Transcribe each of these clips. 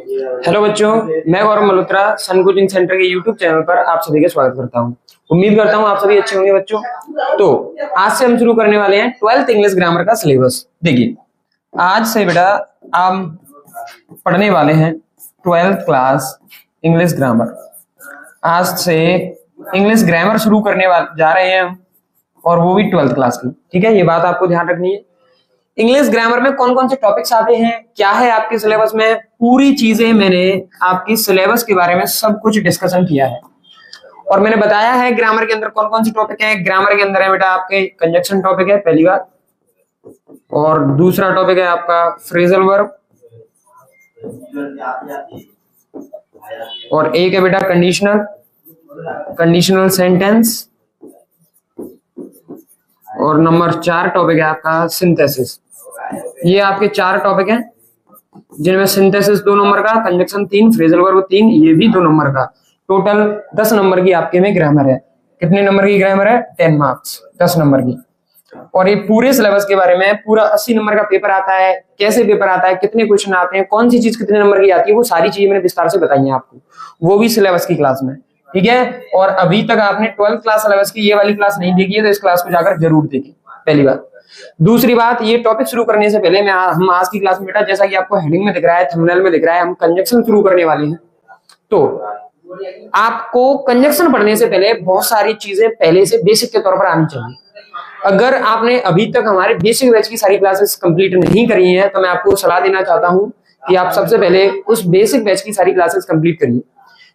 Hello बच्चों, मैं गौरव मल्होत्रा सन coaching centre के यूट्यूब चैनल पर आप सभी का स्वागत करता हूं। उम्मीद करता हूं आप सभी अच्छे होंगे बच्चों। तो आज से हम शुरू करने वाले हैं 12th इंग्लिश ग्रामर का सिलेबस। देखिए, आज से बेटा हम पढ़ने वाले हैं 12th क्लास इंग्लिश ग्रामर। आज से इंग्लिश ग्रामर शुरू करने जा रहे हैं हम, और वो भी 12th क्लास की। ठीक है, ये बात आपको ध्यान रखनी है। इंग्लिश ग्रामर में कौन कौन से टॉपिक्स आते हैं, क्या है आपके सिलेबस में, पूरी चीजें मैंने आपकी सिलेबस के बारे में सब कुछ डिस्कशन किया है। और मैंने बताया है ग्रामर के अंदर कौन कौन सी टॉपिक है। ग्रामर के अंदर है बेटा आपके कंजक्शन टॉपिक है पहली बात, और दूसरा टॉपिक है आपका फ्रेजल वर्ब, और एक है बेटा कंडीशनल सेंटेंस, और नंबर 4 टॉपिक है आपका सिंथेसिस। ये आपके 4 टॉपिक हैं, जिनमें सिंथेसिस 2 नंबर का, कंजक्शन 3, फ्रेजल वर्ब 3, ये भी 2 नंबर का। टोटल 10 नंबर की आपके में ग्रामर है। कितने नंबर की ग्रामर है? 10 मार्क्स, 10 नंबर की। और ये पूरे सिलेबस के बारे में पूरा 80 नंबर का पेपर आता है। कैसे पेपर आता है, कितने क्वेश्चन आते हैं, कौन सी चीज कितने नंबर की आती है, वो सारी चीजें मैंने विस्तार से बताई है आपको, वो भी सिलेबस की क्लास में। ठीक है, और अभी तक आपने 12th क्लास सिलेबस की ये वाली क्लास नहीं देखी है तो इस क्लास को जाकर जरूर देखिए, पहली बात। दूसरी बात, ये टॉपिक शुरू करने से पहले हम आज की क्लास में बेटा, जैसा कि आपको हेडिंग में दिख रहा है, थंबनेल में दिख रहा है, हम कंजक्शन शुरू करने वाले हैं। तो आपको कंजक्शन पढ़ने से पहले बहुत सारी चीजें पहले से बेसिक के तौर पर आनी चाहिए। अगर आपने अभी तक हमारे बेसिक बैच की सारी क्लासेस कंप्लीट नहीं करी हैं तो मैं आपको सलाह देना चाहता हूं कि आप सबसे पहले उस बेसिक बैच की सारी क्लासेस कंप्लीट करिए।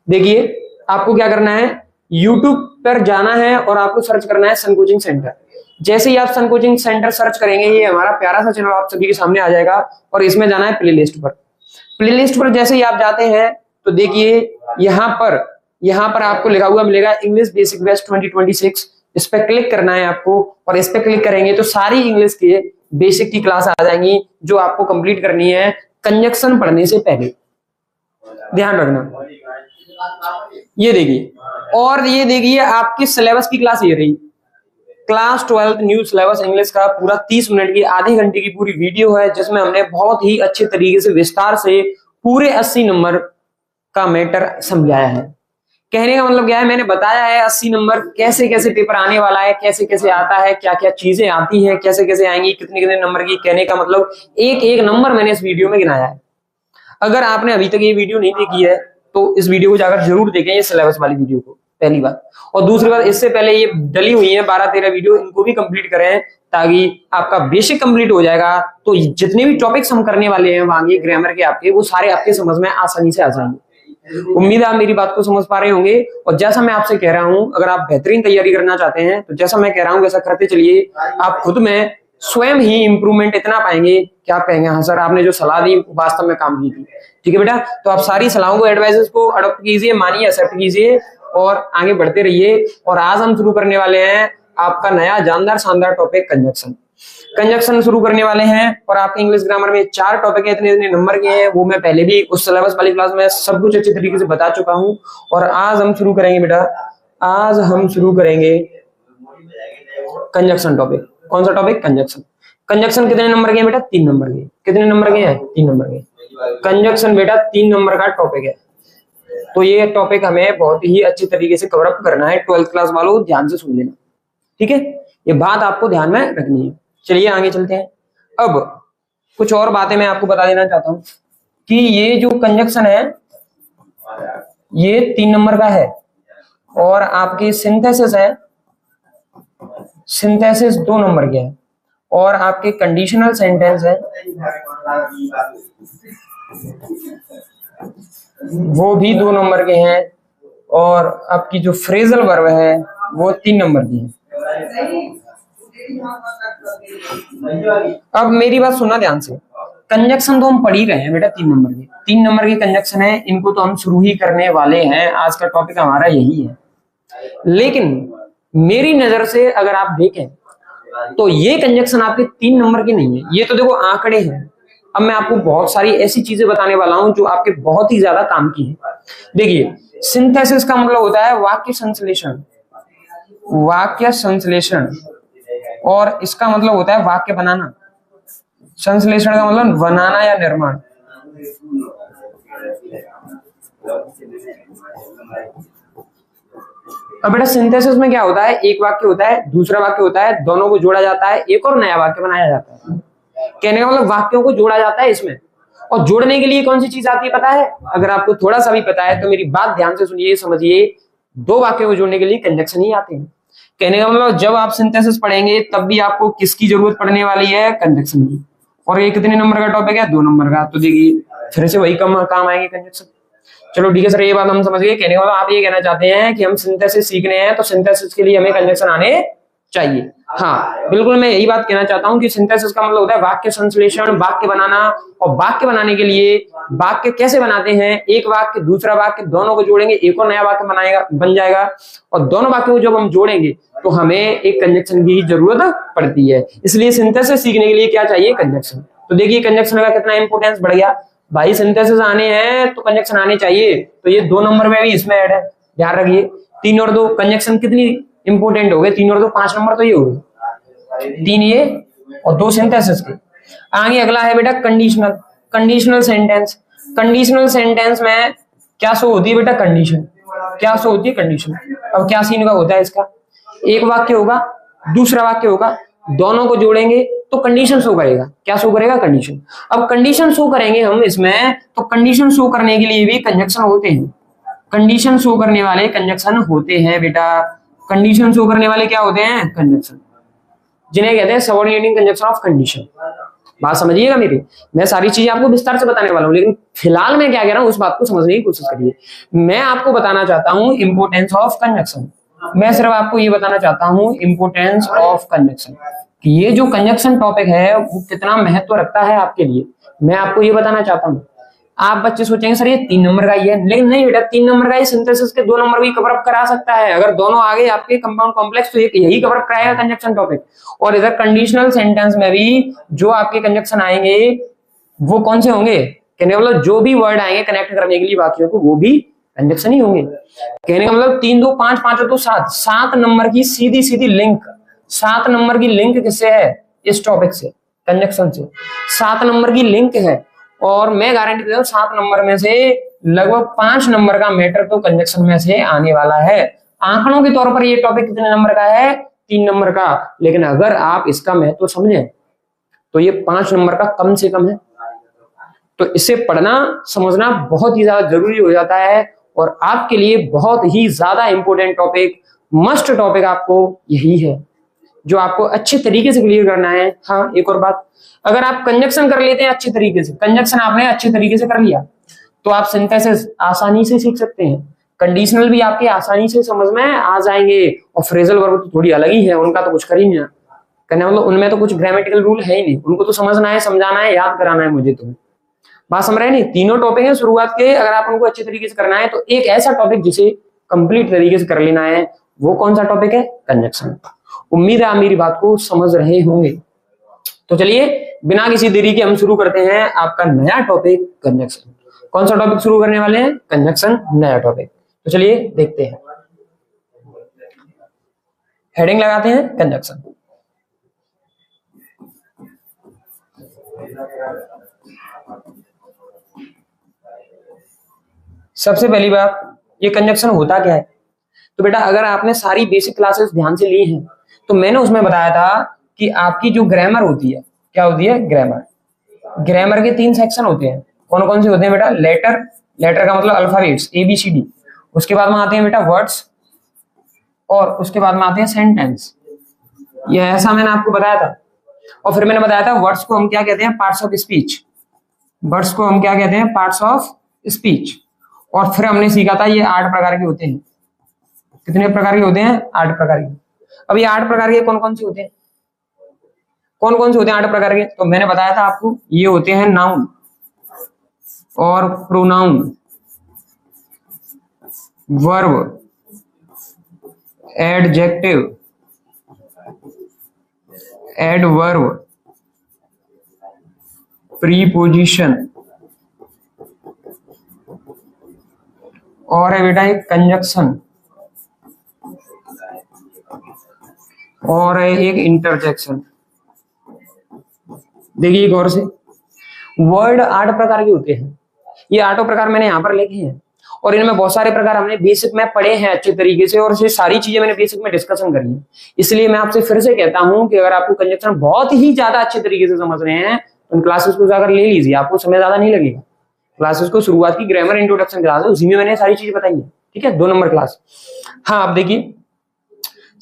देखिए, आपको क्या करना है, यूट्यूब पर जाना है और आपको सर्च करना है सन कोचिंग सेंटर। जैसे ही आप सन कोचिंग सेंटर सर्च करेंगे, ये हमारा प्यारा सा चैनल आप सभी के सामने आ जाएगा, और इसमें जाना है प्लेलिस्ट पर। प्लेलिस्ट पर जैसे ही आप जाते हैं तो देखिए यहाँ पर आपको लिखा हुआ मिलेगा इंग्लिश बेसिक बैच 2026। इस पर क्लिक करना है आपको, और इस पर क्लिक करेंगे तो सारी इंग्लिश के बेसिक की क्लास आ जाएंगी जो आपको कंप्लीट करनी है कंजक्शन पढ़ने से पहले। ध्यान रखना, ये देखिए, और ये देखिए आपकी सिलेबस की क्लास ये रही, क्लास 12 न्यू सिलेबस इंग्लिश का पूरा 30 मिनट की, आधे घंटे की पूरी वीडियो है, जिसमें हमने बहुत ही अच्छे तरीके से विस्तार से पूरे 80 नंबर का मैटर समझाया है। कहने का मतलब क्या है, मैंने बताया है 80 नंबर कैसे कैसे पेपर आने वाला है, कैसे कैसे आता है, क्या क्या चीजें आती हैं, कैसे कैसे आएंगी, कितने कितने नंबर की। कहने का मतलब एक एक नंबर मैंने इस वीडियो में गिनाया है। अगर आपने अभी तक ये वीडियो नहीं देखी है तो इस वीडियो को जाकर जरूर देखें, ये सिलेबस वाली वीडियो को, पहली बात। और दूसरी बात, इससे पहले ये डली हुई है 12-13 वीडियो, इनको भी कंप्लीट करें ताकि आपका बेसिक कंप्लीट हो जाएगा। तो जितने भी टॉपिक्स हम करने वाले हैं वहां ग्रामर के आपके, वो सारे आपके समझ में आसानी से आ जाएंगे। उम्मीद है आप मेरी बात को समझ पा रहे होंगे। और जैसा मैं आपसे कह रहा हूं, अगर आप बेहतरीन तैयारी करना चाहते हैं तो जैसा मैं कह रहा हूं वैसा करते चलिए, आप खुद में स्वयं ही इंप्रूवमेंट इतना पाएंगे कि आप कहेंगे हाँ सर, आपने जो सलाह दी वास्तव में काम की थी। ठीक है बेटा, तो आप सारी सलाहों को, एडवाइजेस को अडॉप्ट कीजिए, मानिए, एक्सेप्ट कीजिए और आगे बढ़ते रहिए। और आज हम शुरू करने वाले हैं आपका नया जानदार शानदार टॉपिक कंजक्शन शुरू करने वाले हैं। और आपके इंग्लिश ग्रामर में 4 टॉपिक है, इतने इतने नंबर के हैं, वो मैं पहले भी उस सिलेबस वाली क्लास में सब कुछ अच्छे तरीके से बता चुका हूं। और आज हम शुरू करेंगे बेटा, आज हम शुरू करेंगे कंजक्शन टॉपिक। कौन सा टॉपिक? कंजक्शन कितने नंबर के हैं बेटा? 3 नंबर के। कितने नंबर के हैं? 3 नंबर के। कंजक्शन बेटा 3 नंबर का टॉपिक है। तो ये टॉपिक हमें बहुत ही अच्छे तरीके से कवर अप करना है। 12th क्लास वालों ध्यान से सुन लेना, ठीक है, ये बात आपको ध्यान में रखनी है। चलिए आगे चलते हैं। अब कुछ और बातें मैं आपको बता देना चाहता हूं कि ये जो कंजक्शन है ये 3 नंबर का है, और आपकी सिंथेसिस है, सिंथेसिस 2 नंबर के है, और आपके कंडीशनल सेंटेंस है वो भी 2 नंबर के हैं, और आपकी जो फ्रेजल वर्ब है वो 3 नंबर की है। अब मेरी बात सुनना ध्यान से, कंजक्शन तो हम पढ़ ही रहे हैं बेटा 3 नंबर के। 3 नंबर के कंजक्शन है, इनको तो हम शुरू ही करने वाले हैं, आज का टॉपिक हमारा यही है। लेकिन मेरी नजर से अगर आप देखें तो ये कंजक्शन आपके 3 नंबर के नहीं है, ये तो देखो आंकड़े हैं। अब मैं आपको बहुत सारी ऐसी चीजें बताने वाला हूं जो आपके बहुत ही ज्यादा काम की है। देखिए, सिंथेसिस का मतलब होता है वाक्य संश्लेषण, वाक्य संश्लेषण, और इसका मतलब होता है वाक्य बनाना। संश्लेषण का मतलब बनाना या निर्माण। अब बेटा सिंथेसिस में क्या होता है, एक वाक्य होता है, दूसरा वाक्य होता है, दोनों को जोड़ा जाता है, एक और नया वाक्य बनाया जाता है। कहने का मतलब वाक्यों को जोड़ा जाता है इसमें। और जोड़ने के लिए कौन सी चीज आती है पता है? अगर आपको थोड़ा सा भी पता है तो मेरी बात ध्यान से सुनिए, समझिए। दो वाक्यों को जोड़ने के लिए कंजक्शन ही आते हैं। कहने का मतलब जब आप सिंथेसिस पढ़ेंगे तब भी आपको किसकी जरूरत पड़ने वाली है? कंजक्शन की। और ये कितने नंबर का टॉपिक है? 2 नंबर का। तो देखिए फिर से वही काम आएंगे कंजक्शन। चलो ठीक है सर, ये बात हम समझ गए। कहने का मतलब आप ये कहना चाहते हैं कि हम सिंथेसिस सीखने हैं तो सिंथेसिस के लिए हमें कंजक्शन आने चाहिए। हाँ बिल्कुल, मैं यही बात कहना चाहता हूं कि सिंथेसिस का मतलब होता है वाक्य संश्लेषण, वाक्य बनाना। और वाक्य बनाने के लिए वाक्य कैसे बनाते हैं? एक वाक्य दूसरा वाक्य दोनों को जोड़ेंगे, एक और नया वाक्य बन जाएगा। और दोनों वाक्यों को जब हम जोड़ेंगे तो हमें एक कंजक्शन की जरूरत पड़ती है। इसलिए सिंथेसिस सीखने के लिए क्या चाहिए? कंजक्शन। तो देखिए कंजक्शन का कितना इंपोर्टेंस बढ़ गया भाई। सिंथेसिस आने हैं तो कंजक्शन आने चाहिए। तो ये 2 नंबर में भी इसमें ऐड है, ध्यान रखिए। 3 और 2 कंजक्शन कितनी इंपोर्टेंट हो गए? 3 और 2 5 नंबर तो ये हो गए, 3 ये और 2 सिंथेसिस के। आगे अगला है बेटा conditional. Conditional sentence. Conditional sentence में क्या शो होती है बेटा? कंडीशन। क्या शो होती है? कंडीशन। अब क्या सीन का होता है इसका? एक वाक्य होगा, दूसरा वाक्य होगा, दोनों को जोड़ेंगे तो कंडीशन शो करेगा। क्या शो करेगा? कंडीशन। अब कंडीशन शो करेंगे हम इसमें, तो कंडीशन शो करने के लिए भी कंजक्शन होते हैं। कंडीशन शो करने वाले कंजक्शन होते हैं बेटा। कंडीशन शो करने वाले क्या होते हैं? कंजक्शन, जिन्हें कहते हैं सबऑर्डिनेटिंग कंजक्शन ऑफ कंडीशन। बात समझिएगा मेरी। मैं सारी चीजें आपको विस्तार से बताने वाला हूं, लेकिन फिलहाल मैं क्या कह रहा हूं उस बात को समझने की कोशिश करिए। मैं आपको बताना चाहता हूं इंपोर्टेंस ऑफ कंजक्शन। मैं सिर्फ आपको ये बताना चाहता हूं इंपोर्टेंस ऑफ कंजक्शन, कि ये जो कंजक्शन टॉपिक है वो कितना महत्व रखता है आपके लिए। मैं आपको ये बताना चाहता हूं। आप बच्चे सोचेंगे सर ये 3 नंबर का ही है, लेकिन नहीं बेटा, 3 नंबर का ही सिंथेसिस के 2 नंबर भी कवर अप करा सकता है। अगर दोनों आ गए आपके कंपाउंड कॉम्प्लेक्स तो एक यही कवर अप कराएगा कंजक्शन टॉपिक। और इधर कंडीशनल सेंटेंस में भी जो आपके कंजक्शन आएंगे वो कौन से होंगे? कहने का मतलब जो भी वर्ड आएंगे कनेक्ट करने के लिए वाक्यों को, वो भी कंजक्शन ही होंगे। कहने का मतलब 3 2 5 5 और 2 7, 7 नंबर की सीधी सीधी लिंक। 7 नंबर की लिंक किससे है? इस टॉपिक से, कंजक्शन से 7 नंबर की लिंक है। और मैं गारंटी देता हूं 7 नंबर में से लगभग 5 नंबर का मैटर तो कंजक्शन में से आने वाला है। आंकड़ों के तौर पर ये टॉपिक कितने नंबर का है? 3 नंबर का। लेकिन अगर आप इसका महत्व समझें तो ये 5 नंबर का कम से कम है। तो इसे पढ़ना समझना बहुत ही ज्यादा जरूरी हो जाता है। और आपके लिए बहुत ही ज्यादा इंपॉर्टेंट टॉपिक, मस्ट टॉपिक आपको यही है जो आपको अच्छे तरीके से क्लियर करना है। हाँ एक और बात, अगर आप कंजक्शन कर लेते हैं अच्छे तरीके से, कंजक्शन आपने अच्छे तरीके से कर लिया तो आप सिंथेसिस आसानी से सीख सकते हैं। कंडीशनल भी आपके आसानी से समझ में आ जाएंगे। और फ्रेजल वर्ब तो थोड़ी अलग ही है, उनका तो कुछ कर ही नहीं करना, मतलब उनमें तो कुछ ग्रामेटिकल रूल है ही नहीं। उनको तो समझना है, समझाना है, याद कराना है मुझे। तुम्हें बात समझ रहे नहीं? तीनों टॉपिक है शुरुआत के, अगर आप उनको अच्छे तरीके से करना है तो एक ऐसा टॉपिक जिसे कंप्लीट तरीके से कर लेना है, वो कौन सा टॉपिक है? कंजक्शन। उम्मीद है आप मेरी बात को समझ रहे होंगे। तो चलिए बिना किसी देरी के हम शुरू करते हैं आपका नया टॉपिक कंजक्शन। कौन सा टॉपिक शुरू करने वाले हैं? कंजक्शन, नया टॉपिक। तो चलिए देखते हैं। हेडिंग लगाते हैं कंजक्शन। सबसे पहली बात, ये कंजक्शन होता क्या है? तो बेटा अगर आपने सारी बेसिक क्लासेस ध्यान से ली हैं तो मैंने उसमें बताया था कि आपकी जो ग्रामर होती है, क्या होती है? ग्रामर। ग्रामर के 3 सेक्शन होते हैं। कौन कौन से होते हैं बेटा? लेटर, लेटर का मतलब अल्फाबेट्स ABCD। उसके बाद में आते हैं बेटा वर्ड्स, और उसके बाद में आते हैं सेंटेंस। ये ऐसा मैंने आपको बताया था। और फिर मैंने बताया था वर्ड्स को हम क्या कहते हैं? Parts of speech. वर्ड्स को हम क्या कहते हैं? Parts of speech. और फिर हमने सीखा था ये 8 प्रकार के होते हैं। कितने प्रकार के होते हैं? 8 प्रकार के। अब ये 8 प्रकार के कौन कौन से होते हैं? कौन कौन से होते हैं 8 प्रकार के? तो मैंने बताया था आपको, ये होते हैं नाउन और pronoun, verb, adjective, adverb, preposition, और है बेटा एक कंजक्शन, और है एक इंटरजेक्शन। देखिए गौर से, वर्ड 8 प्रकार के होते हैं। ये 8 प्रकार मैंने यहाँ पर लिखे हैं और इनमें बहुत सारे प्रकार हमने बेसिक में पढ़े हैं अच्छे तरीके से, और ये सारी चीजें मैंने बेसिक में डिस्कशन करी है। इसलिए मैं आपसे फिर से कहता हूं कि अगर आपको कंजक्शन बहुत ही ज्यादा अच्छे तरीके से समझ रहे हैं तो उन क्लासेस को जाकर ले लीजिए, आपको समय ज्यादा नहीं लगेगा। क्लासेस को शुरुआत की ग्रामर इंट्रोडक्शन क्लास है, उसी में मैंने सारी चीजें बताई है, ठीक है, 2 नंबर क्लास। हाँ, अब देखिए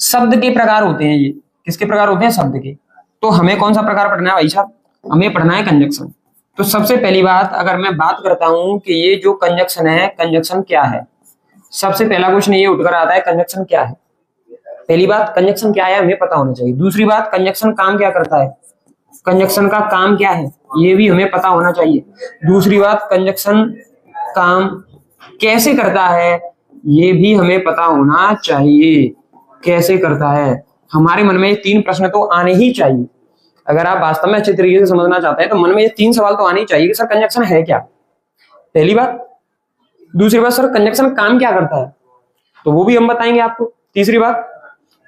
शब्द के प्रकार होते हैं, ये किसके प्रकार होते हैं? शब्द के। तो हमें कौन सा प्रकार पढ़ना है भाई साहब? हमें पढ़ना है कंजक्शन। तो सबसे पहली बात अगर मैं बात करता हूं कि ये जो कंजक्शन है, कंजक्शन क्या है, सबसे पहला क्वेश्चन ये उठकर आता है, कंजक्शन क्या है? पहली बात कंजक्शन क्या है हमें पता होना चाहिए। दूसरी बात कंजक्शन काम क्या करता है, कंजक्शन का काम क्या है ये भी हमें पता होना चाहिए। दूसरी बात कंजक्शन काम कैसे करता है ये भी हमें पता होना चाहिए, कैसे करता है। हमारे मन में ये 3 प्रश्न तो आने ही चाहिए। अगर आप वास्तव में अच्छे तरीके से समझना चाहते हैं तो मन में ये 3 सवाल तो आने ही चाहिए कि सर कंजक्शन है क्या, पहली बात। दूसरी बात सर कंजक्शन काम क्या करता है, तो वो भी हम बताएंगे आपको। तीसरी बात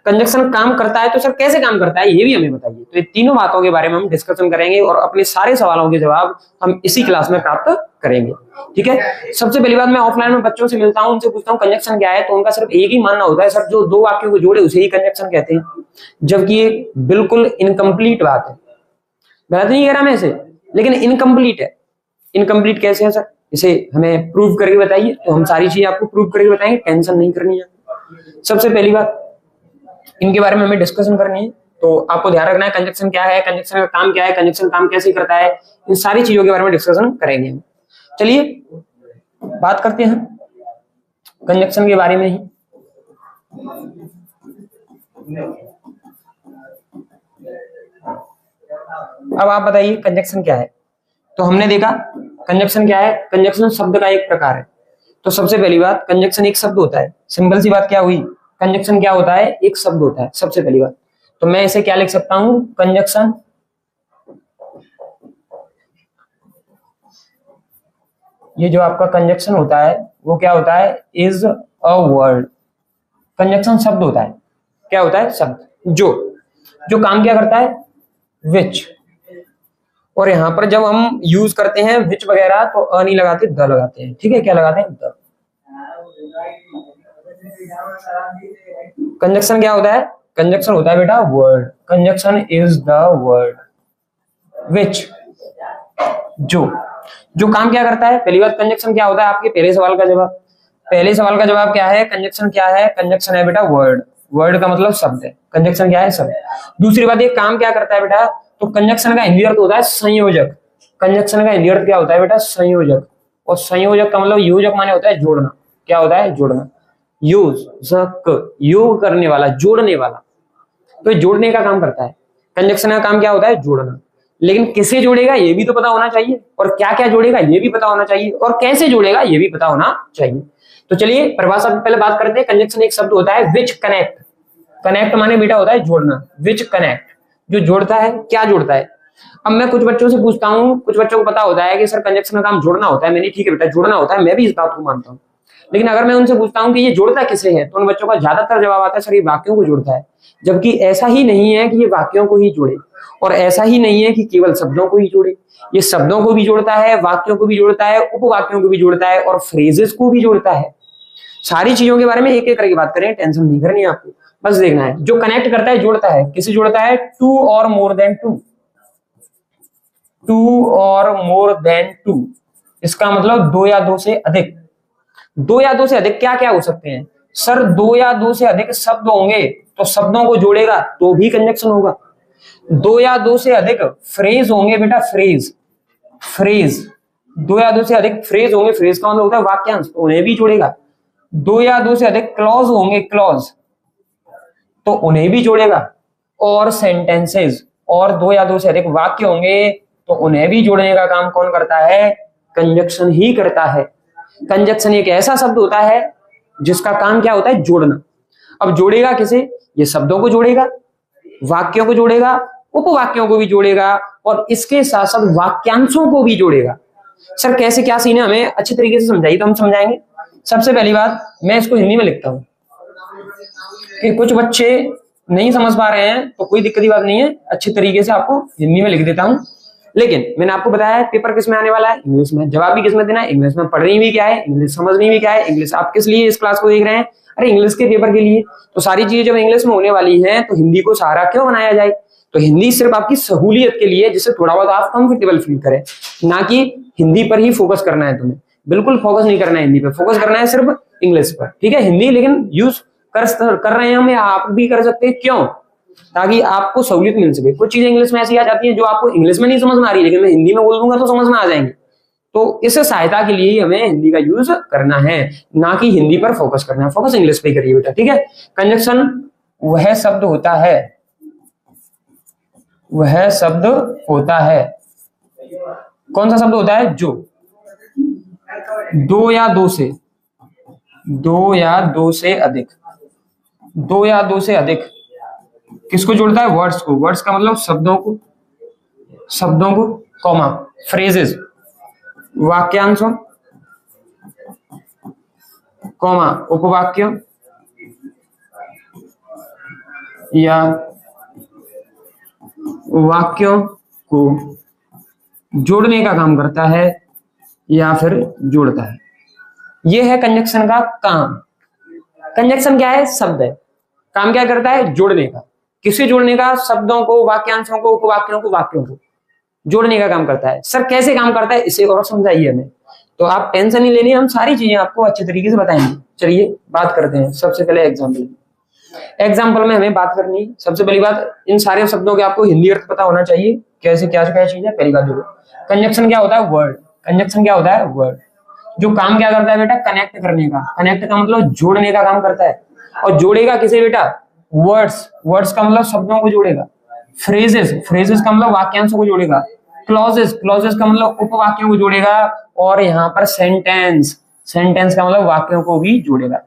कंजक्शन काम करता है तो सर कैसे काम करता है ये भी हमें बताइए। तो ये तीनों बातों के बारे में हम डिस्कशन करेंगे और अपने सारे सवालों के जवाब हम इसी क्लास में प्राप्त करेंगे, ठीक है। सबसे पहली बात, मैं ऑफलाइन में बच्चों से मिलता हूं, उनसे पूछता हूं कंजक्शन क्या है, तो उनका सिर्फ एक ही मानना होता है सर जो 2 वाक्यों को जोड़े उसे ही कंजक्शन कहते हैं, जबकि ये बिल्कुल इनकम्प्लीट बात है। गलत नहीं कह रहा मैं इसे, लेकिन इनकम्प्लीट है। इनकम्प्लीट कैसे है सर, इसे हमें प्रूव करके बताइए। तो हम सारी चीजें आपको प्रूव करके बताएंगे, टेंशन नहीं करनी है। सबसे पहली बात इनके बारे में हमें डिस्कशन करनी है, तो आपको ध्यान रखना है कंजक्शन क्या है, कंजक्शन का काम क्या है, कंजक्शन काम कैसे करता है, इन सारी चीजों के बारे में डिस्कशन करेंगे। चलिए बात करते हैं कंजक्शन के बारे में ही। अब आप बताइए कंजक्शन क्या है। तो हमने देखा कंजक्शन क्या है, कंजक्शन शब्द का एक प्रकार है। तो सबसे पहली बात कंजक्शन एक शब्द होता है, सिंपल सी बात क्या हुई, कंजक्शन क्या होता है, एक शब्द होता है सबसे पहली बात। तो मैं इसे क्या लिख सकता हूं, कंजक्शन ये जो आपका कंजक्शन होता है वो क्या होता है, इज अ वर्ड। कंजक्शन शब्द होता है, क्या होता है, शब्द जो काम क्या करता है, विच। और यहां पर जब हम यूज करते हैं विच वगैरह तो अ नहीं लगाते, द लगाते हैं, ठीक है, क्या लगाते हैं, द। कंजक्शन क्या होता है, कंजक्शन होता है बेटा word. Conjunction is the word which, जो काम क्या करता है। पहली बात कंजक्शन क्या होता है, आपके पहले सवाल का जवाब। पहले सवाल का जवाब क्या है, कंजक्शन क्या है, कंजक्शन है बेटा वर्ड। वर्ड का मतलब शब्द है, कंजक्शन क्या है, शब्द। दूसरी बात ये काम क्या करता है बेटा, तो कंजक्शन का हिंदी अर्थ होता है संयोजक। कंजक्शन का हिंदी अर्थ क्या होता है बेटा, संयोजक। और संयोजक का मतलब योजक माने होता है जोड़ना, क्या होता है, जोड़ना। योग करने वाला, जोड़ने वाला, तो जोड़ने का काम करता है। कंजक्शन का काम क्या होता है, जोड़ना। लेकिन किसे जोड़ेगा ये भी तो पता होना चाहिए, और क्या क्या जोड़ेगा ये भी पता होना चाहिए, और कैसे जोड़ेगा ये भी पता होना चाहिए। तो चलिए परिभाषा पे पहले बात करते हैं। कंजक्शन एक शब्द होता है विच कनेक्ट। कनेक्ट माने बेटा होता है जोड़ना, विच कनेक्ट, जो जोड़ता है, क्या जोड़ता है। अब मैं कुछ बच्चों से पूछता हूँ, कुछ बच्चों को पता होता है कि सर कंजक्शन का काम जोड़ना होता है, मैंने ठीक है बेटा जोड़ना होता है, मैं भी इस बात को मानता हूँ। लेकिन अगर मैं उनसे पूछता हूँ कि ये जोड़ता किसे है, तो उन बच्चों का ज्यादातर जवाब आता है सर ये वाक्यों को जोड़ता है। जबकि ऐसा ही नहीं है कि ये वाक्यों को ही जोड़े, और ऐसा ही नहीं है कि केवल शब्दों को ही जोड़े। ये शब्दों को भी जोड़ता है, वाक्यों को भी जोड़ता है, उपवाक्यों को भी जोड़ता है, और फ्रेजेस को भी जोड़ता है। सारी चीजों के बारे में एक एक करके बात करें, टेंशन नहीं करनी आपको, बस देखना है। जो कनेक्ट करता है, जोड़ता है, किसे जोड़ता है, 2 और मोर देन 2। 2 और मोर देन 2, इसका मतलब 2 या 2 से अधिक। 2 या 2 से अधिक क्या क्या हो सकते हैं सर, 2 या 2 से अधिक शब्द होंगे तो शब्दों को जोड़ेगा तो भी कंजक्शन होगा। 2 या 2 से अधिक फ्रेज होंगे बेटा, फ्रेज 2 या 2 से अधिक फ्रेज होंगे, फ्रेज का मतलब होता है वाक्यांश, तो उन्हें भी जोड़ेगा। 2 या 2 से अधिक क्लॉज होंगे, क्लॉज, तो उन्हें भी जोड़ेगा। और सेंटेंसेस, और 2 या 2 से अधिक वाक्य होंगे तो उन्हें भी जोड़ने का काम कौन करता है, कंजक्शन ही करता है। कंजक्शन एक ऐसा शब्द होता है जिसका काम क्या होता है, जोड़ना। अब जोड़ेगा किसे, ये शब्दों को जोड़ेगा, वाक्यों को जोड़ेगा, उपवाक्यों को भी जोड़ेगा, और इसके साथ साथ वाक्यांशों को भी जोड़ेगा। सर कैसे, क्या सीन है, हमें अच्छे तरीके से समझाइए तो हम समझाएंगे। सबसे पहली बात मैं इसको हिंदी में लिखता हूं कि कुछ बच्चे नहीं समझ पा रहे हैं तो कोई दिक्कत की बात नहीं है, अच्छे तरीके से आपको हिंदी में लिख देता हूं। लेकिन मैंने आपको बताया है पेपर किस में आने वाला है, इंग्लिश में। जवाब भी किस में देना है, इंग्लिश में। पढ़नी भी क्या है, इंग्लिश। समझनी भी क्या है, इंग्लिश। आप किस लिए इस क्लास को देख रहे हैं, अरे इंग्लिश के पेपर के लिए। तो सारी चीजें जब इंग्लिश में होने वाली हैं तो हिंदी को सहारा क्यों बनाया जाए। तो हिंदी सिर्फ आपकी सहूलियत के लिए, जिससे थोड़ा बहुत आप कंफर्टेबल फील करें, ना कि हिंदी पर ही फोकस करना है तुम्हें। बिल्कुल फोकस नहीं करना है हिंदी पर, फोकस करना है सिर्फ इंग्लिश पर, ठीक है। हिंदी लेकिन यूज कर रहे हैं हम, आप भी कर सकते हैं, क्यों, ताकि आपको सहूलियत मिल सके। कुछ चीजें इंग्लिश में ऐसी आ जाती हैं जो आपको इंग्लिश में नहीं समझ में आ रही, लेकिन मैं हिंदी में बोल दूंगा तो समझ में आ जाएंगे। तो इस सहायता के लिए हमें हिंदी का यूज करना है, ना कि हिंदी पर फोकस करना है। फोकस इंग्लिश पे करिए बेटा, ठीक है। कंजक्शन वह शब्द होता है, वह शब्द होता है, कौन सा शब्द होता है, जो दो या दो से अधिक, दो या दो से अधिक किसको जोड़ता है, वर्ड्स को। वर्ड्स का मतलब शब्दों को, कॉमा, फ्रेजेस, वाक्यांशों, कॉमा, उपवाक्यों या वाक्यों को जोड़ने का काम करता है या फिर जोड़ता है। यह है कंजक्शन का काम। कंजक्शन क्या है, शब्द है, काम क्या करता है, जोड़ने का। किसे जोड़ने का, शब्दों को, वाक्यांशों को, उपवाक्यों को, वाक्यों को जोड़ने का काम करता है। सर कैसे काम करता है, इसे और समझाइए हमें। तो आप टेंशन नहीं लेनी, हम सारी चीजें आपको अच्छे तरीके से बताएंगे। चलिए बात करते हैं। सबसे पहले एग्जाम्पल में हमें बात करनी है। सबसे पहली बात, इन सारे शब्दों के आपको हिंदी अर्थ पता होना चाहिए, कैसे क्या चीज है। पहली बात देखो, कंजक्शन क्या होता है, वर्ड। कंजक्शन क्या होता है, वर्ड। जो काम क्या करता है बेटा, कनेक्ट करने का। कनेक्ट का मतलब जोड़ने का काम करता है। और जोड़ेगा किसे बेटा, वर्ड्स। वर्ड्स का मतलब शब्दों को जोड़ेगा। फ्रेजेस का मतलब वाक्यांशों को जोड़ेगा। क्लॉजेस का मतलब उपवाक्यों को जोड़ेगा। और यहाँ पर सेंटेंस का मतलब वाक्यों को भी जोड़ेगा।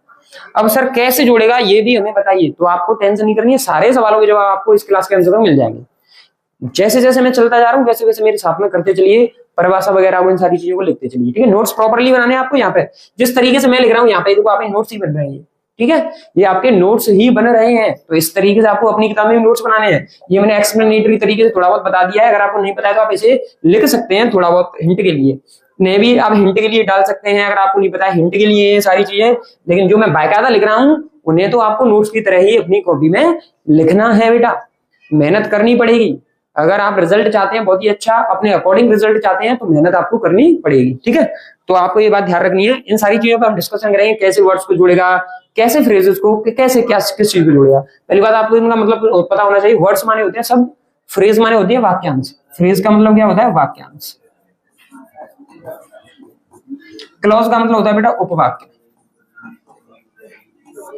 अब सर कैसे जोड़ेगा ये भी हमें बताइए। तो आपको टेंशन नहीं करनी है, सारे सवालों के जवाब आपको इस क्लास के आंसर में मिल जाएंगे। जैसे जैसे मैं चलता जा रहा हूँ वैसे वैसे मेरे साथ में करते चलिए, परिभाषा वगैरह इन सारी चीजों को लिखते चलिए, ठीक है। नोट्स प्रॉपर्ली बनाने हैं आपको। यहाँ पे जिस तरीके से मैं लिख रहा हूँ, यहाँ पे देखो आपके नोट्स ही बन रहे हैं, ठीक है। ये आपके नोट्स ही बन रहे हैं। तो इस तरीके से आपको अपनी किताब में नोट्स बनाने हैं। ये मैंने एक्सप्लेनेटरी तरीके से थोड़ा बहुत बता दिया है। अगर आपको नहीं पता है तो आप इसे लिख सकते हैं थोड़ा बहुत हिंट के लिए। ने भी आप हिंट के लिए डाल सकते हैं, अगर आपको नहीं पता है हिंट के लिए ये सारी चीजें। लेकिन जो मैं बाकायदा लिख रहा हूँ उन्हें तो आपको नोट्स की तरह ही अपनी कॉपी में लिखना है बेटा। मेहनत करनी पड़ेगी। अगर आप रिजल्ट चाहते हैं बहुत ही अच्छा, अपने अकॉर्डिंग रिजल्ट चाहते हैं, तो मेहनत आपको करनी पड़ेगी, ठीक है। तो आपको ये बात ध्यान रखनी है। इन सारी चीजों पर हम डिस्कशन करेंगे, कैसे वर्ड्स को जोड़ेगा, कैसे फ्रेजेस को, कैसे क्या किस चीज को जोड़ेगा। पहली बात आपको इनका मतलब पता होना चाहिए। वर्ड्स माने होते हैं सब, फ्रेज माने होती है वाक्यांश। फ्रेज का मतलब क्या होता है, वाक्यांश। क्लॉज का मतलब होता है बेटा उपवाक्य,